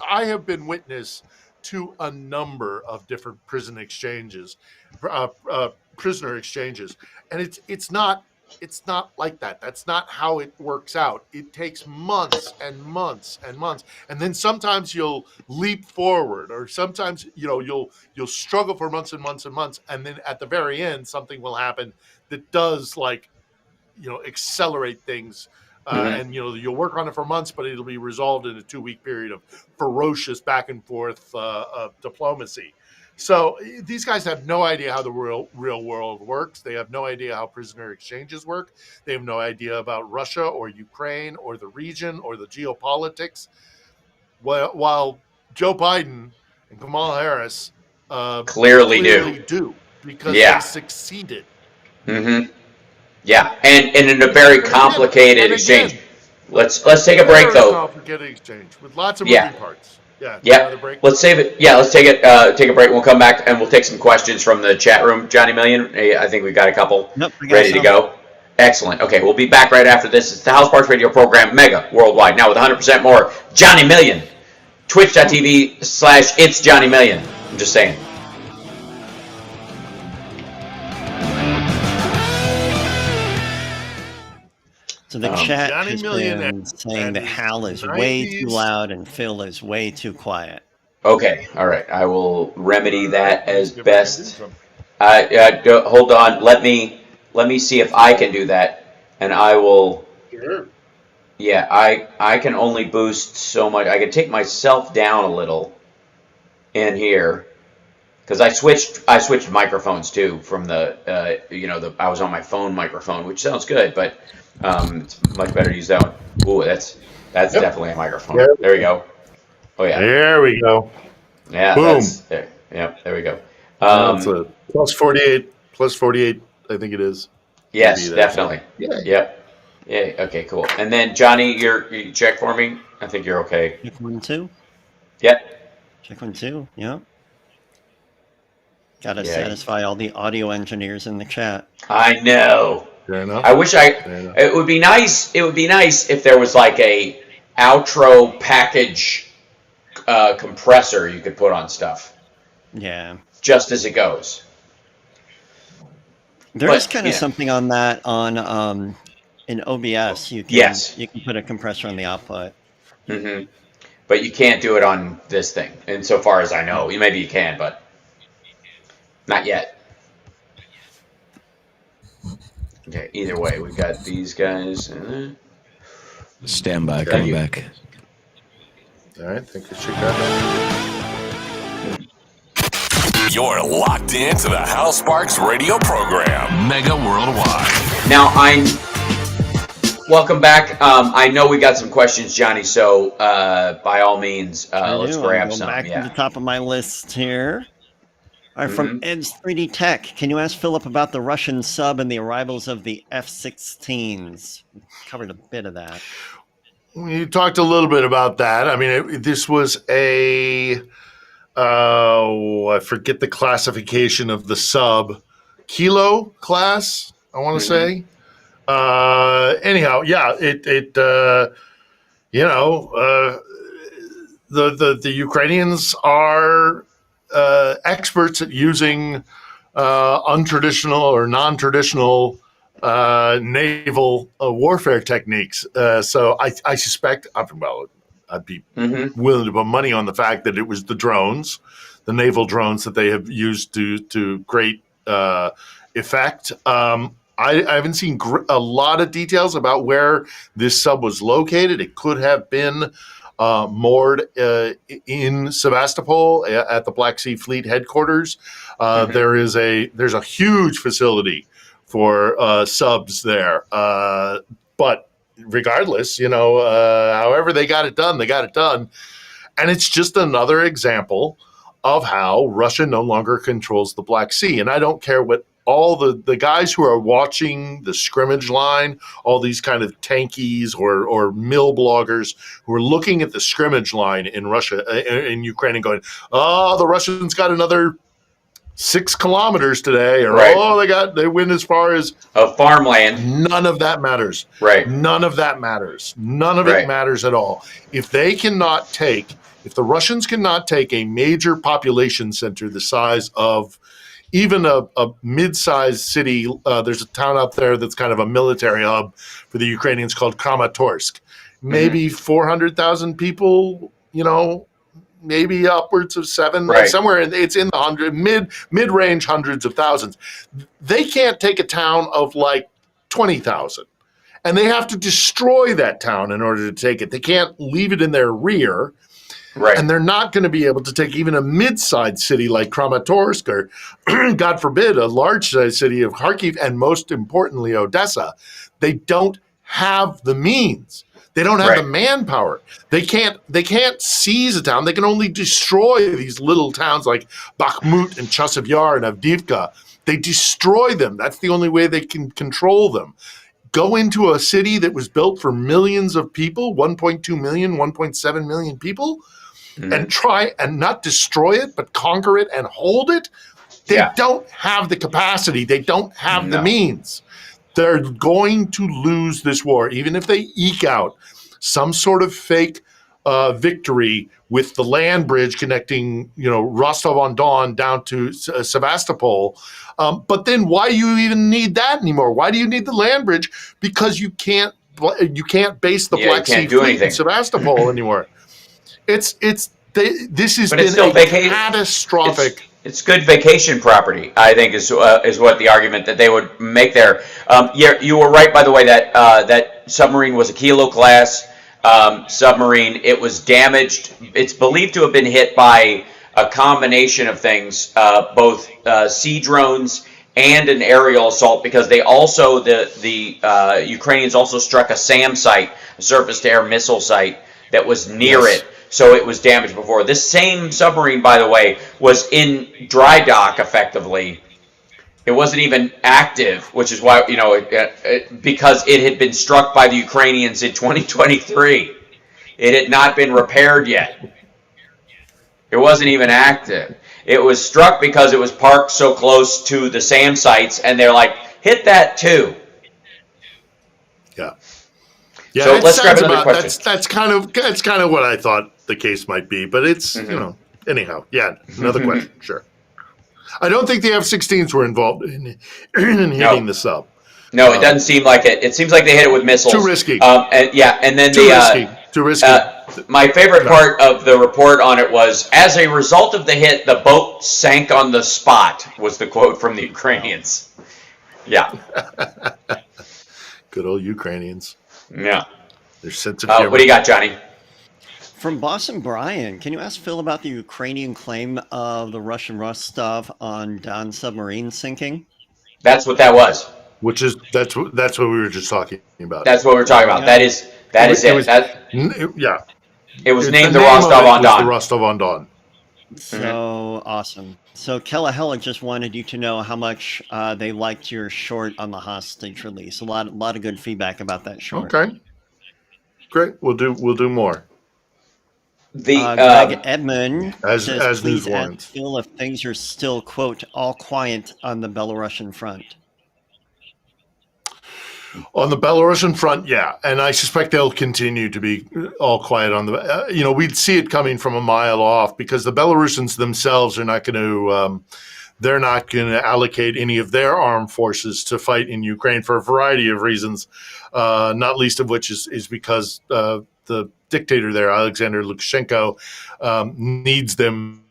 [SPEAKER 6] I have been witness to a number of different prisoner exchanges, and it's not like that. That's not how it works out. It takes months and months and months, and then sometimes you'll leap forward, or sometimes you'll struggle for months and months and months, and then at the very end something will happen that does accelerate things. And you'll work on it for months, but it'll be resolved in a 2-week period of ferocious back and forth diplomacy. So these guys have no idea how the real world works. They have no idea how prisoner exchanges work. They have no idea about Russia or Ukraine or the region or the geopolitics. While Joe Biden and Kamala Harris
[SPEAKER 3] Clearly
[SPEAKER 6] do because
[SPEAKER 3] Yeah.
[SPEAKER 6] they succeeded.
[SPEAKER 3] Mm-hmm. Yeah, and in a very complicated exchange. Let's take a break
[SPEAKER 6] Very
[SPEAKER 3] though.
[SPEAKER 6] complicated exchange with lots of
[SPEAKER 3] Yeah.
[SPEAKER 6] moving parts. Yeah.
[SPEAKER 3] Yeah.
[SPEAKER 6] Another break.
[SPEAKER 3] Let's save it. Yeah, let's take a break. We'll come back and we'll take some questions from the chat room. Johnny Million, I think we've got a couple
[SPEAKER 2] Nope, I got
[SPEAKER 3] ready to
[SPEAKER 2] some.
[SPEAKER 3] go. Excellent. Okay, we'll be back right after this. It's the House Parks Radio program, Mega Worldwide. Now with 100% more. Johnny Million. Twitch.tv/It's Johnny Million. I'm just saying.
[SPEAKER 2] So the chat
[SPEAKER 6] Johnny
[SPEAKER 2] has
[SPEAKER 6] Million
[SPEAKER 2] been saying
[SPEAKER 6] and
[SPEAKER 2] that Hal is way
[SPEAKER 6] 90s.
[SPEAKER 2] too loud and Phil is way too quiet.
[SPEAKER 3] Okay, all right. I will remedy that as
[SPEAKER 6] Give it
[SPEAKER 3] best.
[SPEAKER 6] some.
[SPEAKER 3] Hold on. Let me see if I can do that, and I will.
[SPEAKER 6] Sure.
[SPEAKER 3] Yeah, I can only boost so much. I can take myself down a little in here because I switched microphones too from the I was on my phone microphone, which sounds good, but it's much better to use that one. Ooh, that's definitely a microphone.
[SPEAKER 6] Yep.
[SPEAKER 3] There we go. Oh yeah.
[SPEAKER 6] There we go.
[SPEAKER 3] Yeah.
[SPEAKER 6] Boom.
[SPEAKER 3] That's there. Yep. There we go.
[SPEAKER 6] That's a plus 48. Plus 48. I think it is.
[SPEAKER 3] Yes,
[SPEAKER 6] Maybe that's
[SPEAKER 3] definitely.
[SPEAKER 6] Yeah.
[SPEAKER 3] Yep. Yeah. Okay. Cool. And then Johnny, you check for me. I think you're okay.
[SPEAKER 2] Check 1, 2.
[SPEAKER 3] Yep.
[SPEAKER 2] Check 1, 2. Yeah. Got to
[SPEAKER 3] Yeah.
[SPEAKER 2] satisfy all the audio engineers in the chat.
[SPEAKER 3] I know.
[SPEAKER 6] Fair enough.
[SPEAKER 3] I wish
[SPEAKER 6] Fair enough.
[SPEAKER 3] it would be nice. It would be nice if there was like a outro package compressor you could put on stuff
[SPEAKER 2] Yeah.
[SPEAKER 3] just as it goes.
[SPEAKER 2] There
[SPEAKER 3] But,
[SPEAKER 2] is kind of
[SPEAKER 3] yeah.
[SPEAKER 2] something on that on in OBS. You can,
[SPEAKER 3] Yes.
[SPEAKER 2] You can put a compressor on the output.
[SPEAKER 3] Mm-hmm. But you can't do it on this thing. And so far as I know, maybe you can, but not yet. Okay. Either way, we've got these guys.
[SPEAKER 4] Stand by,
[SPEAKER 3] Thank
[SPEAKER 4] coming
[SPEAKER 3] you.
[SPEAKER 4] back.
[SPEAKER 6] All right. Think it should go.
[SPEAKER 5] You're locked into the House Sparks radio program, Mega Worldwide.
[SPEAKER 3] Now welcome back. I know we got some questions, Johnny. So by all means, let's grab
[SPEAKER 2] Go
[SPEAKER 3] some.
[SPEAKER 2] back to
[SPEAKER 3] Yeah.
[SPEAKER 2] the top of my list here. All right, from Ed's 3D Tech. Can you ask Philip about the Russian sub and the arrivals of the F-16s? We covered a bit of that.
[SPEAKER 6] We talked a little bit about that. I mean, this was I forget the classification of the sub, Kilo class, I want to say. Anyhow, yeah, the Ukrainians are experts at using untraditional or non-traditional naval warfare techniques. So I suspect, I'd be willing to put money on the fact that it was the drones, the naval drones that they have used to great effect. I haven't seen a lot of details about where this sub was located. It could have been moored in Sevastopol at the Black Sea Fleet headquarters. There's a huge facility for subs there. But regardless, however they got it done, they got it done. And it's just another example of how Russia no longer controls the Black Sea. And I don't care what all the guys who are watching the scrimmage line, all these kind of tankies or mill bloggers who are looking at the scrimmage line in Russia, in Ukraine, and going, oh, the Russians got another 6 kilometers today, or
[SPEAKER 3] Right.
[SPEAKER 6] they went as far as
[SPEAKER 3] Farmland.
[SPEAKER 6] None of that matters.
[SPEAKER 3] Right.
[SPEAKER 6] None of that matters. None of
[SPEAKER 3] Right.
[SPEAKER 6] it matters at all. If the Russians cannot take a major population center the size of even a mid-sized city, there's a town out there that's kind of a military hub for the Ukrainians called Kramatorsk. Maybe 400,000 people, maybe upwards of 7,
[SPEAKER 3] Right.
[SPEAKER 6] somewhere it's in the mid-range hundreds of thousands. They can't take a town of like 20,000, and they have to destroy that town in order to take it. They can't leave it in their rear,
[SPEAKER 3] Right.
[SPEAKER 6] and they're not going to be able to take even a mid-sized city like Kramatorsk or, God forbid, a large-sized city of Kharkiv, and most importantly, Odessa. They don't have the means. They don't have
[SPEAKER 3] Right.
[SPEAKER 6] the manpower. They can't seize a town. They can only destroy these little towns like Bakhmut and Chasiv Yar and Avdiivka. They destroy them. That's the only way they can control them. Go into a city that was built for millions of people, 1.2 million, 1.7 million people, and try and not destroy it, but conquer it and hold it. They don't have the capacity. They don't have the means. They're going to lose this war, even if they eke out some sort of fake victory with the land bridge connecting, Rostov-on-Don down to Sevastopol. But then why do you even need that anymore? Why do you need the land bridge? Because you can't base the Black Sea Fleet in Sevastopol anymore. This has been a catastrophic.
[SPEAKER 3] It's good vacation property, I think, is what the argument that they would make there. You were right, by the way, that that submarine was a Kilo class submarine. It was damaged. It's believed to have been hit by a combination of things, both sea drones and an aerial assault, because they also the Ukrainians also struck a SAM site, a surface-to-air missile site that was near it. So it was damaged before. This same submarine, by the way, was in dry dock effectively. It wasn't even active, which is why, because it had been struck by the Ukrainians in 2023. It had not been repaired yet. It wasn't even active. It was struck because it was parked so close to the SAM sites, and they're like, hit that too.
[SPEAKER 6] Yeah.
[SPEAKER 3] Yeah, so let's grab another question.
[SPEAKER 6] That's kind of what I thought the case might be, but it's anyhow. Yeah, another question. Sure. I don't think the F-16s were involved in hitting the sub.
[SPEAKER 3] No, it doesn't seem like it. It seems like they hit it with missiles.
[SPEAKER 6] Too risky.
[SPEAKER 3] And then
[SPEAKER 6] Too risky.
[SPEAKER 3] My favorite part of the report on it was, as a result of the hit, the boat sank on the spot, was the quote from the Ukrainians. Yeah.
[SPEAKER 6] Good old Ukrainians.
[SPEAKER 3] Yeah.
[SPEAKER 6] Their sense of humor.
[SPEAKER 3] What do you got, Johnny?
[SPEAKER 2] From Boston Brian, can you ask Phil about the Ukrainian claim of the Russian Rostov on Don submarine sinking?
[SPEAKER 3] That's what that was.
[SPEAKER 6] That's what we were just talking about.
[SPEAKER 3] That's what we were talking about.
[SPEAKER 2] Yeah.
[SPEAKER 3] That is it. It was named the Rostov-on-Don.
[SPEAKER 6] The Rostov-on-Don.
[SPEAKER 2] So awesome. So Kellahella just wanted you to know how much they liked your short on the hostage release. A lot of good feedback about that short.
[SPEAKER 6] Okay. Great. We'll do more.
[SPEAKER 2] Greg Edmund
[SPEAKER 6] as
[SPEAKER 2] says, please
[SPEAKER 6] news warrants.
[SPEAKER 2] Phil if things are still, quote, all quiet on the Belarusian front.
[SPEAKER 6] On the Belarusian front, yeah, and I suspect they'll continue to be all quiet on the. We'd see it coming from a mile off, because the Belarusians themselves are not going to. They're not going to allocate any of their armed forces to fight in Ukraine for a variety of reasons, not least of which is because the dictator there, Alexander Lukashenko, needs them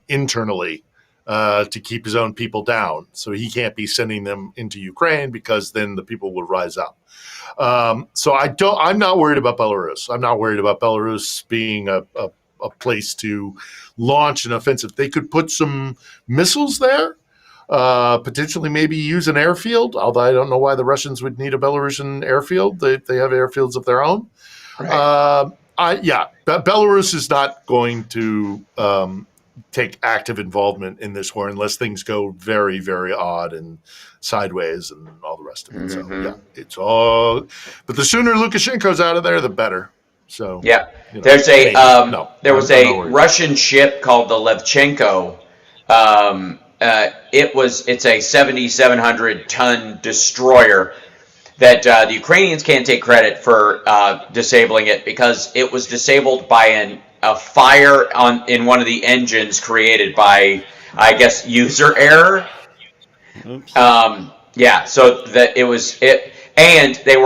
[SPEAKER 6] internally to keep his own people down. So he can't be sending them into Ukraine, because then the people will rise up. So I'm not worried about Belarus. I'm not worried about Belarus being a place to launch an offensive. They could put some missiles there, potentially maybe use an airfield, although I don't know why the Russians would need a Belarusian airfield. They have airfields of their own. Right. Belarus is not going to take active involvement in this war unless things go very, very odd and sideways and all the rest of it. So yeah, it's all. But the sooner Lukashenko's out of there, the better. So
[SPEAKER 3] yeah, there's a was a Russian ship called the Levchenko. It's a 7,700 ton destroyer that the Ukrainians can't take credit for disabling it, because it was disabled by a fire in one of the engines created by, I guess, user error.
[SPEAKER 2] Oops.
[SPEAKER 3] So that and they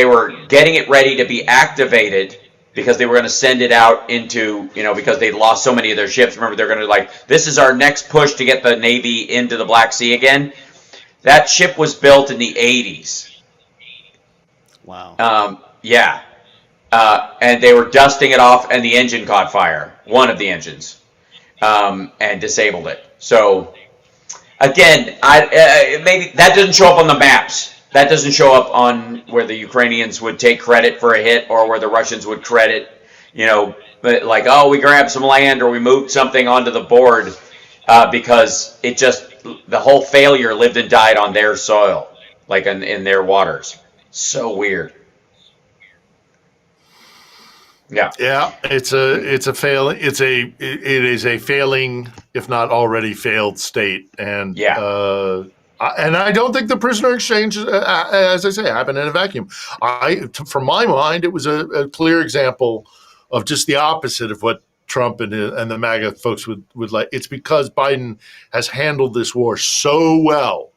[SPEAKER 3] were getting it ready to be activated, because they were going to send it out into, because they'd lost so many of their ships. Remember, they're going to this is our next push to get the Navy into the Black Sea again. That ship was built in the 80s.
[SPEAKER 2] Wow.
[SPEAKER 3] And they were dusting it off, and the engine caught fire, one of the engines, and disabled it. So, again, maybe that doesn't show up on the maps. That doesn't show up on where the Ukrainians would take credit for a hit or where the Russians would credit, but like, oh, we grabbed some land or we moved something onto the board because the whole failure lived and died on their soil, like in their waters. So weird. Yeah.
[SPEAKER 6] Yeah, it is a failing, if not already failed state. And and I don't think the prisoner exchange, as I say, happened in a vacuum. From my mind, it was a clear example of just the opposite of what Trump and the MAGA folks would like. It's because Biden has handled this war so well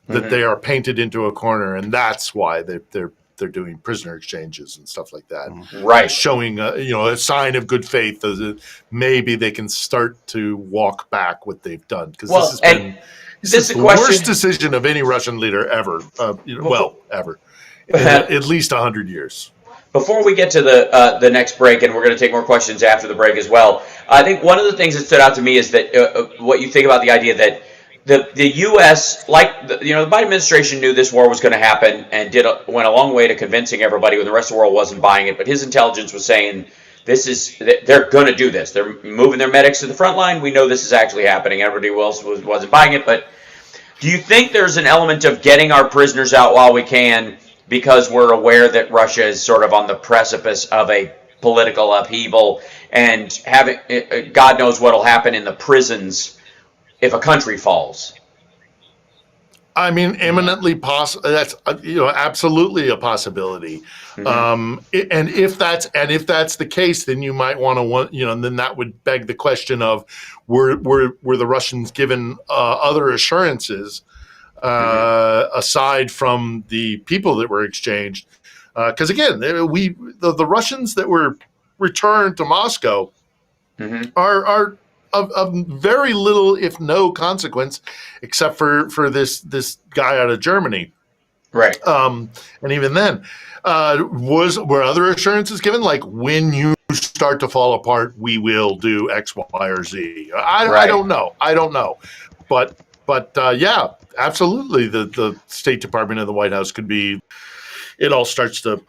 [SPEAKER 6] that they are painted into a corner, and that's why they're doing prisoner exchanges and stuff like that.
[SPEAKER 3] Right,
[SPEAKER 6] showing a sign of good faith that maybe they can start to walk back what they've done, because this is the worst decision of any Russian leader ever. Ever, at least 100 years.
[SPEAKER 3] Before we get to the next break, and we're going to take more questions after the break as well, I think one of the things that stood out to me is that what you think about the idea that the U.S., the Biden administration knew this war was going to happen and went a long way to convincing everybody when the rest of the world wasn't buying it. But his intelligence was saying they're going to do this. They're moving their medics to the front line. We know this is actually happening. Everybody else wasn't buying it. But do you think there's an element of getting our prisoners out while we can because we're aware that Russia is sort of on the precipice of a political upheaval and having God knows what will happen in the prisons if a country falls?
[SPEAKER 6] I mean, eminently possible. That's absolutely a possibility. And if that's the case, then you might want to then that would beg the question of were the Russians given other assurances aside from the people that were exchanged? Because again, the Russians that were returned to Moscow are of very little, if no, consequence, except for this guy out of Germany,
[SPEAKER 3] right?
[SPEAKER 6] And even then, were other assurances given, like when you start to fall apart, we will do X, Y, or Z? I don't know, but yeah, absolutely. The State Department and the White House could be. It all starts to,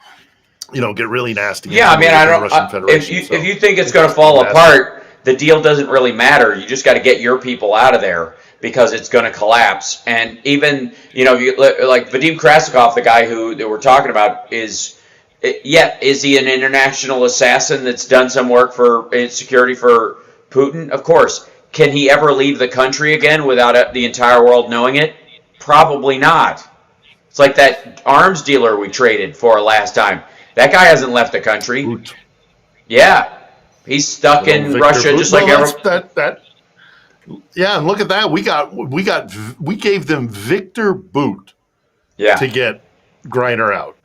[SPEAKER 6] get really nasty.
[SPEAKER 3] Yeah, I mean, I don't. If you think it's going to fall apart, the deal doesn't really matter. You just got to get your people out of there because it's going to collapse. And even, like Vadim Krasikov, the guy that we're talking about, is he an international assassin that's done some work for security for Putin? Of course. Can he ever leave the country again without the entire world knowing it? Probably not. It's like that arms dealer we traded for last time. That guy hasn't left the country. Yeah. He's stuck in Russia, just like everyone.
[SPEAKER 6] Yeah, and look at that. We gave them Victor Boot.
[SPEAKER 3] Yeah.
[SPEAKER 6] To get Griner out.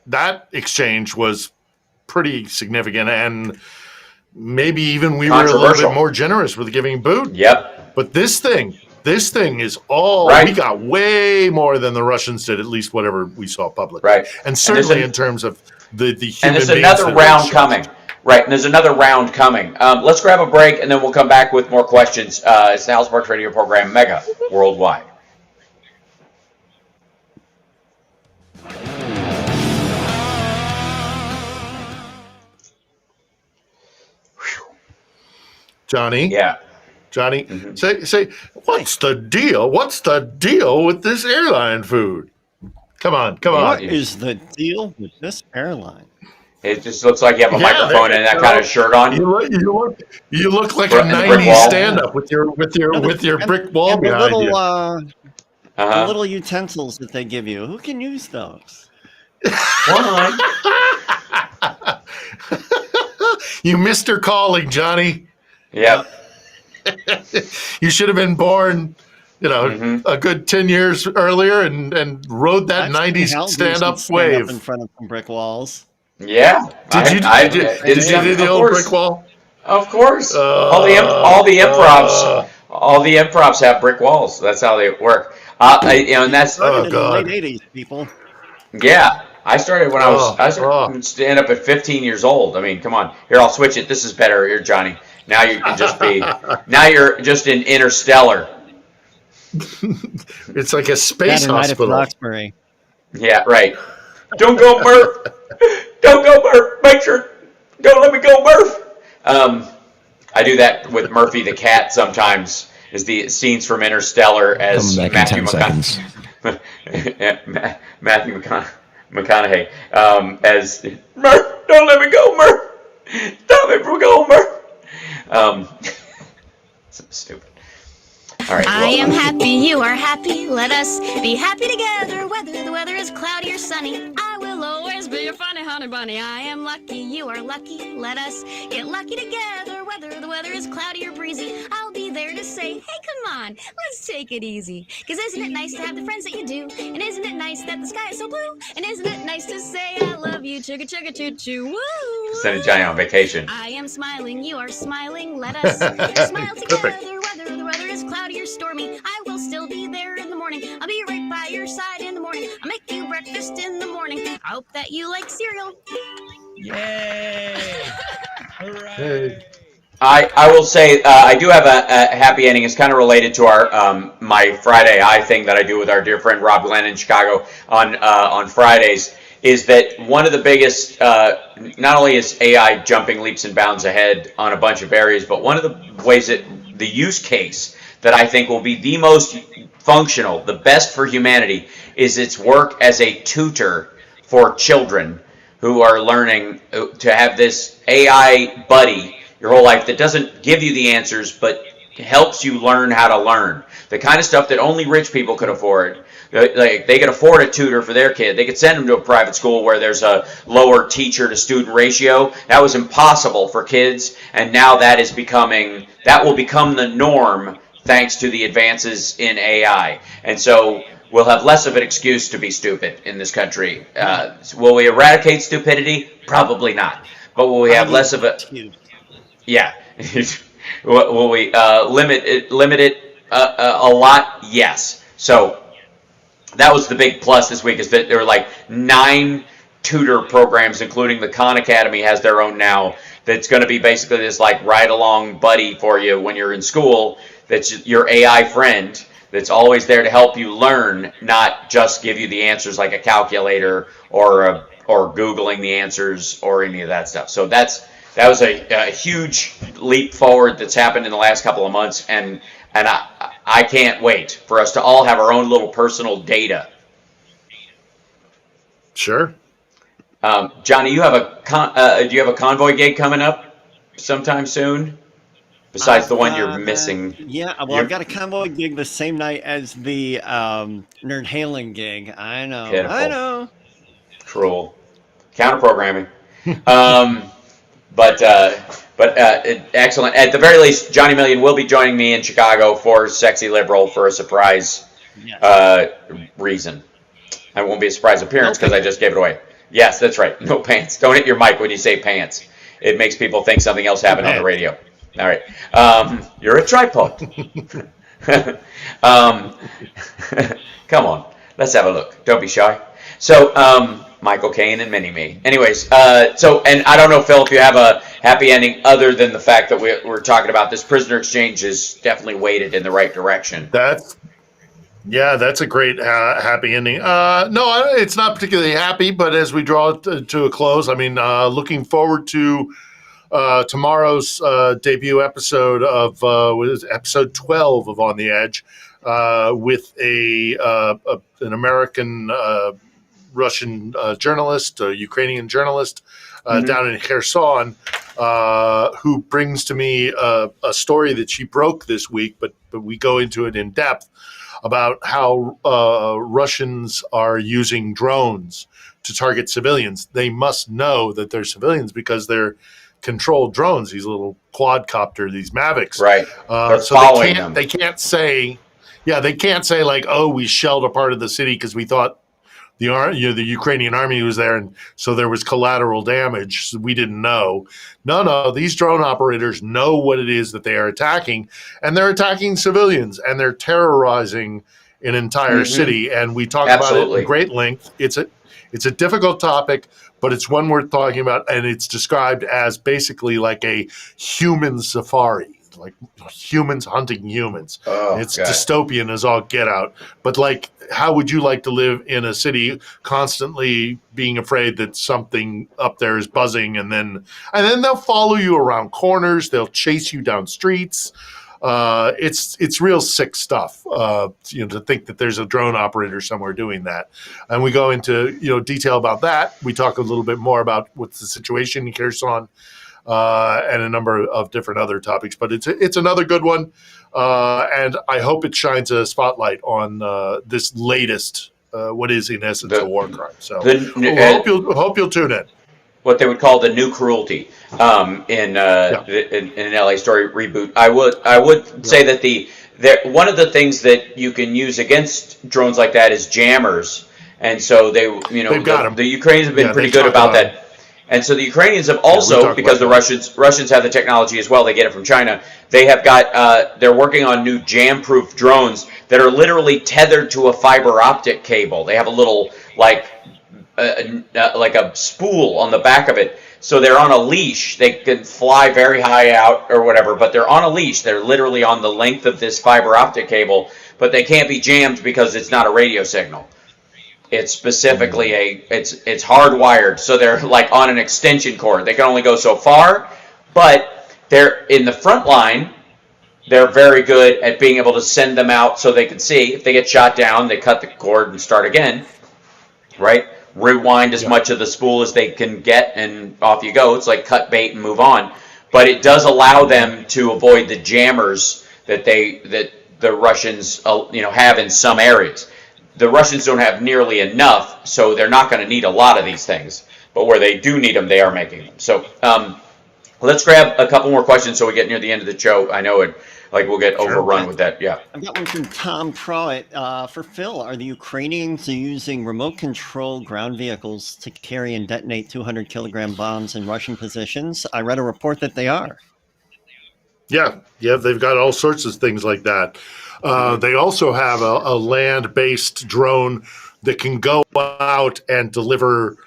[SPEAKER 6] That exchange was pretty significant, and maybe even we were a little bit more generous with giving Boot.
[SPEAKER 3] Yep.
[SPEAKER 6] But this thing is all we got way more than the Russians did, at least whatever we saw publicly.
[SPEAKER 3] Right.
[SPEAKER 6] And certainly in terms of the human beings.
[SPEAKER 3] And there's another round coming. Right, and there's another round coming. Let's grab a break, and then we'll come back with more questions. It's the House Sparks Radio program, Mega Worldwide.
[SPEAKER 6] Johnny?
[SPEAKER 3] Yeah.
[SPEAKER 6] Johnny, say, what's the deal? What's the deal with this airline food? Come on.
[SPEAKER 2] What is the deal with this airline?
[SPEAKER 3] It just looks like you have a microphone and that kind of shirt on.
[SPEAKER 6] You look like a 90s stand-up with your brick wall behind you.
[SPEAKER 2] The little utensils that they give you. Who can use those?
[SPEAKER 6] You missed her calling, Johnny.
[SPEAKER 3] Yep.
[SPEAKER 6] You should have been born, a good 10 years earlier and rode that 90s stand-up wave.
[SPEAKER 2] In front of some brick walls.
[SPEAKER 3] Yeah.
[SPEAKER 6] Did you do the old brick wall?
[SPEAKER 3] Of course. All the improvs have brick walls. That's how they work. And that's
[SPEAKER 2] in the late 80s, people.
[SPEAKER 3] Yeah. I started when I started stand up at 15 years old. I mean, come on. Here, I'll switch it. This is better. Here, Johnny. Now you can just be. Now you're just in Interstellar.
[SPEAKER 6] It's like a space
[SPEAKER 2] That and Night at
[SPEAKER 6] hospital.
[SPEAKER 2] Roxbury.
[SPEAKER 3] Yeah, right. Don't go, Murph. Don't go, Murph. Make sure. Don't let me go, Murph. I do that with Murphy the cat sometimes. Is the scenes from Interstellar as
[SPEAKER 4] Coming back in 10 seconds.
[SPEAKER 3] Matthew McConaughey as Murph. Don't let me go, Murph. Stop it from going, Murph. Stupid. All right.
[SPEAKER 7] I am happy, you are happy. Let us be happy together, whether the weather is cloudy or sunny. I will always be your funny honey bunny. I am lucky, you are lucky. Let us get lucky together, whether the weather is cloudy or breezy. I'll be there to say, hey, come on, let's take it easy. 'Cause isn't it nice to have the friends that you do? And isn't it nice that the sky is so blue? And isn't it nice to say I love you, chugga chugga choo choo woo?
[SPEAKER 3] Send Johnny on vacation.
[SPEAKER 7] I am smiling, you are smiling. Let us smile together, whether the weather is cloudy or stormy. I will still be there in the morning. I'll be right by your side in the morning. I'll make you breakfast in the morning. I hope that you like cereal.
[SPEAKER 4] Yay! Hooray!
[SPEAKER 6] Hey.
[SPEAKER 3] I will say I do have a happy ending. It's kind of related to our my Friday Eye thing that I do with our dear friend Rob Glenn in Chicago on Fridays. Is that one of the biggest? Not only is AI jumping leaps and bounds ahead on a bunch of areas, but one of the ways that the use case that I think will be the most functional, the best for humanity, is its work as a tutor for children who are learning to have this AI buddy your whole life that doesn't give you the answers, but helps you learn how to learn. The kind of stuff that only rich people could afford. Like they could afford a tutor for their kid. They could send them to a private school where there's a lower teacher to student ratio. That was impossible for kids, and now that will become the norm thanks to the advances in AI. And so we'll have less of an excuse to be stupid in this country. Will we eradicate stupidity? Probably not. But will we have less of it? Yeah. Will we limit it a lot? Yes. So that was the big plus this week, is that there were like 9 tutor programs, including the Khan Academy has their own now, that's going to be basically this like ride-along buddy for you when you're in school, that's your AI friend that's always there to help you learn, not just give you the answers like a calculator or Googling the answers or any of that stuff. So that was a huge leap forward that's happened in the last couple of months, and I can't wait for us to all have our own little personal data.
[SPEAKER 6] Sure.
[SPEAKER 3] Johnny, you have do you have a convoy gig coming up sometime soon? Besides the one you're missing.
[SPEAKER 2] Yeah, well, I've got a convoy gig the same night as the Nerd Halen gig. I know.
[SPEAKER 3] Pitiful.
[SPEAKER 2] I know.
[SPEAKER 3] Cruel. Counter-programming. But excellent. At the very least, Johnny Million will be joining me in Chicago for Sexy Liberal for a surprise reason. It won't be a surprise appearance because I just gave it away. Yes, that's right. No pants. Don't hit your mic when you say pants. It makes people think something else happened on the radio. All right. You're a tripod. Come on. Let's have a look. Don't be shy. So, Michael Caine and Mini-Me. Anyways, and I don't know, Phil, if you have a happy ending other than the fact that we're talking about this prisoner exchange is definitely weighted in the right direction.
[SPEAKER 6] That's a great happy ending. No, it's not particularly happy, but as we draw it to a close, I mean, looking forward to tomorrow's debut episode of episode 12 of On the Edge with an American Russian journalist, a Ukrainian journalist down in Kherson, who brings to me a story that she broke this week, but we go into it in depth about how Russians are using drones to target civilians. They must know that they're civilians because they're controlled drones, these little quadcopter, these Mavics.
[SPEAKER 3] Right.
[SPEAKER 6] So they can't say like, oh, we shelled a part of the city because we thought the Ukrainian army was there, and so there was collateral damage. So we didn't know. No, these drone operators know what it is that they are attacking, and they're attacking civilians, and they're terrorizing an entire city. And we talk about it in great length. It's a difficult topic, but it's one worth talking about, and it's described as basically like a human safari. like humans hunting humans.
[SPEAKER 3] Oh,
[SPEAKER 6] It's
[SPEAKER 3] God.
[SPEAKER 6] dystopian as all get out. But like, how would you like to live in a city constantly being afraid that something up there is buzzing, and then they'll follow you around corners, they'll chase you down streets. It's real sick stuff. To think that there's a drone operator somewhere doing that, and we go into detail about that. We talk a little bit more about what's the situation in Kherson, and a number of different other topics. But it's another good one, and I hope it shines a spotlight on this latest, what is in essence a war crime. So hope you'll tune in.
[SPEAKER 3] What they would call the new cruelty in an LA Story reboot. I would say that one of the things that you can use against drones like that is jammers, and so they've got them. The Ukrainians have been pretty good about that. And so the Ukrainians have also, because the Russians have the technology as well, they get it from China. They have got they're working on new jam-proof drones that are literally tethered to a fiber optic cable. They have a little like a spool on the back of it, so they're on a leash. They can fly very high out or whatever, but they're on a leash. They're literally on the length of this fiber optic cable, but they can't be jammed because it's not a radio signal. It's specifically it's hardwired, so they're like on an extension cord. They can only go so far, but they're in the front line. They're very good at being able to send them out so they can see. If they get shot down, they cut the cord and start again, right? Rewind as much of the spool as they can get, and off you go. It's like cut bait and move on. But it does allow them to avoid the jammers that the Russians have in some areas. The Russians don't have nearly enough, so they're not going to need a lot of these things. But where they do need them, they are making them. So let's grab a couple more questions so we get near the end of the show. I know we'll get overrun with that. Yeah.
[SPEAKER 2] I've got one from Tom Pruitt. For Phil, are the Ukrainians using remote control ground vehicles to carry and detonate 200-kilogram bombs in Russian positions? I read a report that they are.
[SPEAKER 6] Yeah, they've got all sorts of things like that. They also have a land-based drone that can go out and deliver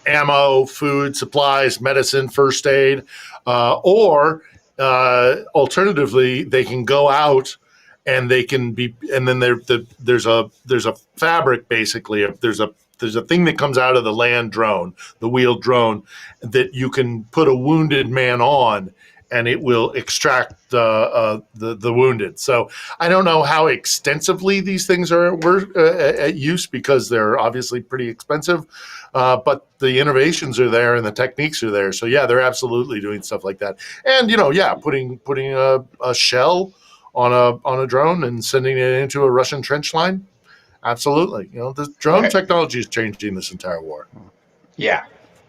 [SPEAKER 6] ammo, food, supplies, medicine, first aid, or alternatively, they can go out and they can be, and then there's a fabric basically. There's a thing that comes out of the land drone, the wheeled drone, that you can put a wounded man on, and it will extract the wounded. So I don't know how extensively these things were at use, because they're obviously pretty expensive, but the innovations are there and the techniques are there. So yeah, they're absolutely doing stuff like that. And putting a shell on a drone and sending it into a Russian trench line. Absolutely, the drone technology is changing this entire war.
[SPEAKER 3] Yeah,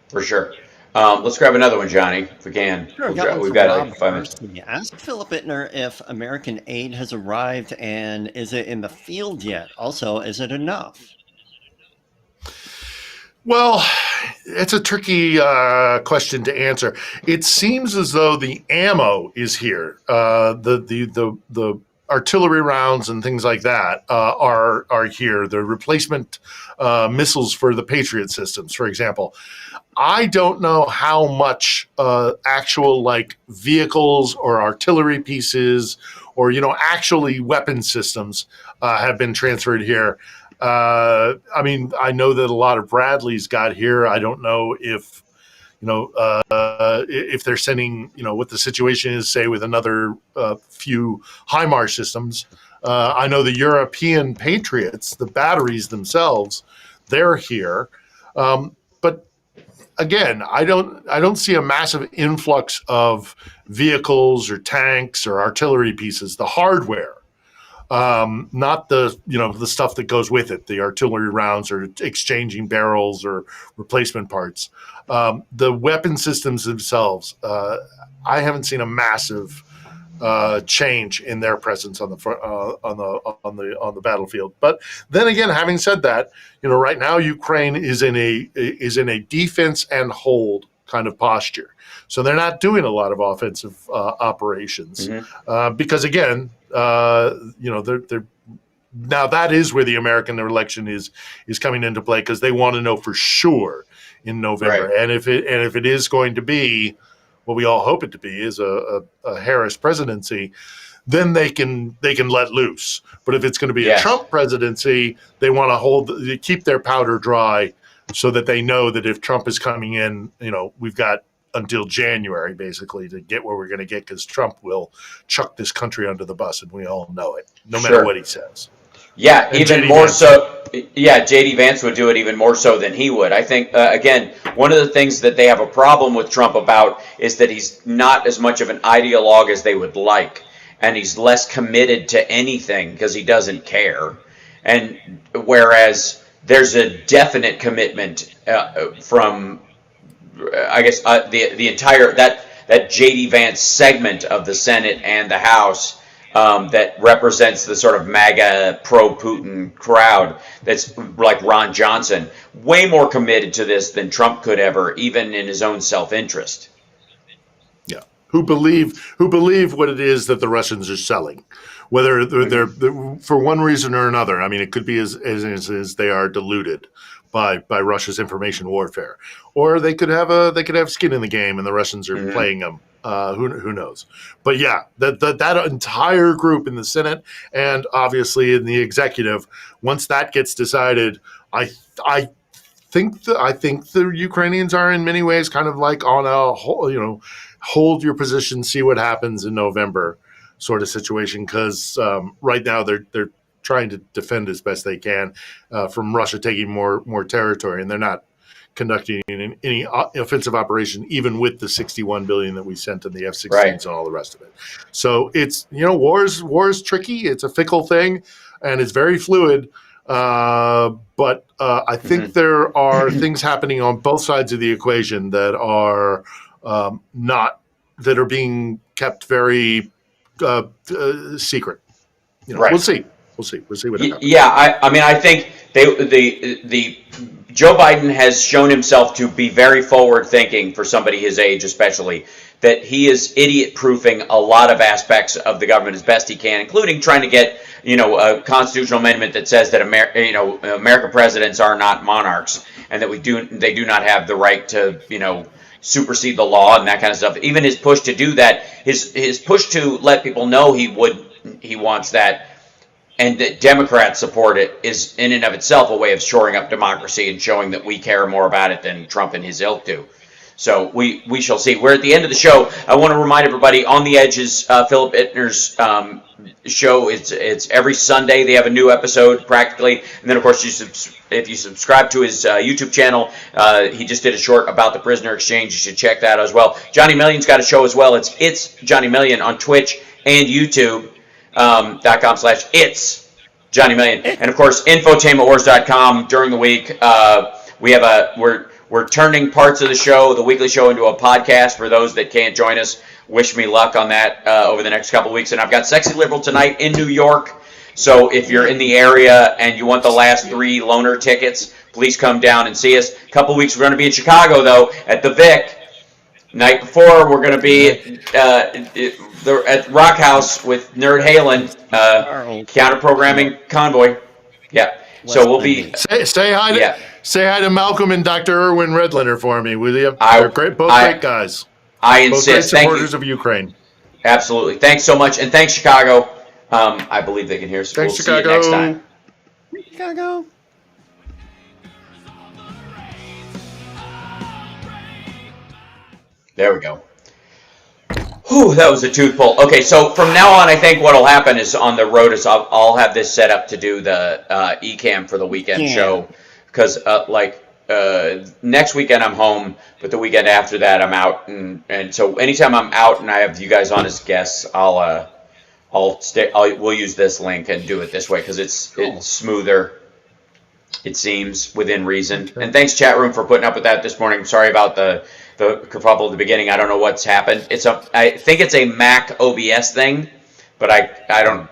[SPEAKER 3] for sure. Let's grab another one, Johnny, if we can.
[SPEAKER 2] Sure,
[SPEAKER 3] We've got like 5 minutes.
[SPEAKER 2] Ask Philip Ittner if American aid has arrived, and is it in the field yet? Also, is it enough?
[SPEAKER 6] Well, it's a tricky question to answer. It seems as though the ammo is here. The artillery rounds and things like that are here. The replacement missiles for the Patriot systems, for example. I don't know how much actual vehicles or artillery pieces or actually weapon systems have been transferred here. I know that a lot of Bradleys got here. I don't know if they're sending what the situation is, say, with another few HIMARS systems. I know the European Patriots, the batteries themselves, they're here. But again, I don't see a massive influx of vehicles or tanks or artillery pieces. The hardware, not the stuff that goes with it, the artillery rounds or exchanging barrels or replacement parts. The weapon systems themselves, I haven't seen a massive change in their presence on the front, on the battlefield. But then again, having said that, right now Ukraine is in a defense and hold kind of posture. So they're not doing a lot of offensive operations because again, they're now that is where the American election is coming into play, because they want to know for sure in November, right. And if it is going to be what we all hope it to be is a Harris presidency, then they can let loose. But if it's going to be a Trump presidency, they want to keep their powder dry so that they know that if Trump is coming in, we've got until January basically to get where we're going to get, because Trump will chuck this country under the bus, and we all know it, no matter what he says.
[SPEAKER 3] Yeah,
[SPEAKER 6] And
[SPEAKER 3] even
[SPEAKER 6] JD
[SPEAKER 3] more
[SPEAKER 6] Vance.
[SPEAKER 3] so. Yeah, J.D. Vance would do it even more so than he would. I think, again, one of the things that they have a problem with Trump about is that he's not as much of an ideologue as they would like, and he's less committed to anything because he doesn't care. And whereas there's a definite commitment from, I guess, the entire that J.D. Vance segment of the Senate and the House that represents the sort of MAGA pro-Putin crowd that's like Ron Johnson, way more committed to this than Trump could ever, even in his own self-interest.
[SPEAKER 6] Yeah, who believe what it is that the Russians are selling, whether they're for one reason or another. I mean, it could be as they are deluded by Russia's information warfare, or they could have skin in the game, and the Russians are playing them. Who knows? But yeah, that entire group in the Senate and obviously in the executive, once that gets decided, I think the Ukrainians are in many ways kind of like on a whole, hold your position, see what happens in November sort of situation, because right now they're trying to defend as best they can from Russia taking more territory, and they're not conducting any offensive operation, even with the $61 billion that we sent in the F-16s and all the rest of it. So it's, war is tricky. It's a fickle thing, and it's very fluid. But I think there are things happening on both sides of the equation that are that are being kept very secret. We'll see. We'll see what happens.
[SPEAKER 3] Yeah, I mean, I think the Joe Biden has shown himself to be very forward-thinking for somebody his age, especially, that he is idiot-proofing a lot of aspects of the government as best he can, including trying to get, a constitutional amendment that says that American presidents are not monarchs, and that they do not have the right to, supersede the law and that kind of stuff. Even his push to do that, his push to let people know he wants that, and that Democrats support it, is in and of itself a way of shoring up democracy and showing that we care more about it than Trump and his ilk do. So we shall see. We're at the end of the show. I want to remind everybody, On the Edge is Philip Ittner's show. It's every Sunday. They have a new episode practically. And then, of course, if you subscribe to his YouTube channel, he just did a short about the prisoner exchange. You should check that out as well. Johnny Million's got a show as well. It's Johnny Million on Twitch and YouTube. .com/it's Johnny Million, and of course infotainmentwars.com. During the week, we're turning parts of the show, the weekly show, into a podcast for those that can't join us. Wish me luck on that over the next couple of weeks. And I've got Sexy Liberal tonight in New York, so if you're in the area and you want the last 3 loaner tickets, please come down and see us. A couple of weeks we're going to be in Chicago though at the Vic. Night before, we're going to be at Rock House with Nerd Halen, counter-programming convoy. Yeah, so we'll be...
[SPEAKER 6] Say hi to Malcolm and Dr. Erwin Redlener for me, will you? They're great guys.
[SPEAKER 3] I insist.
[SPEAKER 6] Both great supporters of Ukraine.
[SPEAKER 3] Absolutely. Thanks so much, and thanks, Chicago. I believe they can hear us.
[SPEAKER 6] Thanks,
[SPEAKER 3] we'll
[SPEAKER 6] Chicago.
[SPEAKER 3] See you next time.
[SPEAKER 2] Chicago.
[SPEAKER 3] There we go. Whew, that was a tooth pull. Okay, so from now on, I think what will happen is on the road is I'll have this set up to do the eCam for the weekend show, because next weekend I'm home, but the weekend after that I'm out, and so anytime I'm out and I have you guys on as guests, we'll use this link and do it this way because it's smoother. It seems within reason. And thanks, chat room, for putting up with that this morning. Sorry about the kerfuffle at the beginning. I don't know what's happened. I think it's a Mac OBS thing, but I don't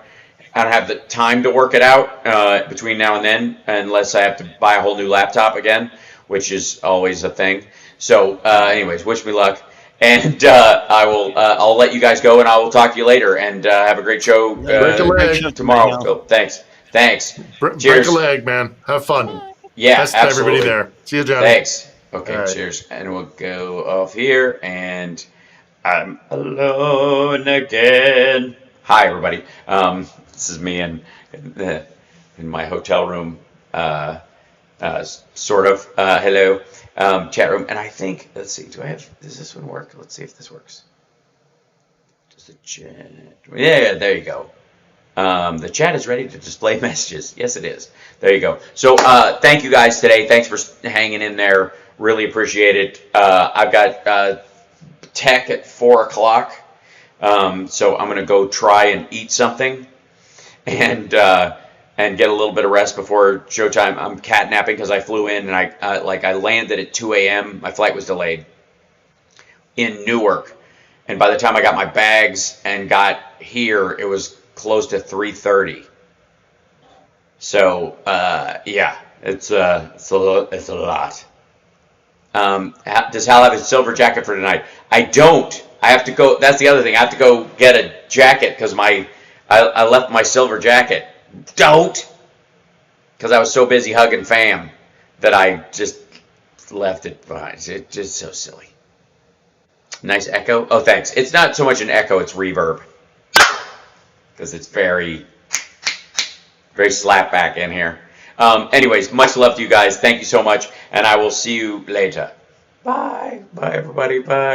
[SPEAKER 3] have the time to work it out between now and then, unless I have to buy a whole new laptop again, which is always a thing. So, anyways, wish me luck, and I'll let you guys go, and I will talk to you later. And have a great show tomorrow. Phil. Thanks.
[SPEAKER 6] Break
[SPEAKER 3] Cheers.
[SPEAKER 6] a leg, man. Have fun.
[SPEAKER 3] Yeah,
[SPEAKER 6] Best
[SPEAKER 3] absolutely.
[SPEAKER 6] To everybody there. See you, Johnny.
[SPEAKER 3] Thanks. Okay,
[SPEAKER 6] All right.
[SPEAKER 3] cheers. And we'll go off here, and I'm alone again. Hi, everybody. This is me in my hotel room, sort of. Hello, chat room. And I think, let's see, does this one work? Let's see if this works. Does the chat? Yeah, there you go. The chat is ready to display messages. Yes, it is. There you go. So thank you guys today. Thanks for hanging in there. Really appreciate it. I've got tech at 4 o'clock. So I'm going to go try and eat something and get a little bit of rest before showtime. I'm catnapping because I flew in and I landed at 2 a.m. My flight was delayed in Newark. And by the time I got my bags and got here, it was close to 3:30. So yeah, it's a lot. Does Hal have a silver jacket for tonight? I don't. I have to go. That's the other thing. I have to go get a jacket because I left my silver jacket. Don't. Because I was so busy hugging fam that I just left it behind. It's just so silly. Nice echo. Oh, thanks. It's not so much an echo. It's reverb. Because it's very, very slap back in here. Anyways, much love to you guys. Thank you so much. And I will see you later. Bye. Bye, everybody. Bye.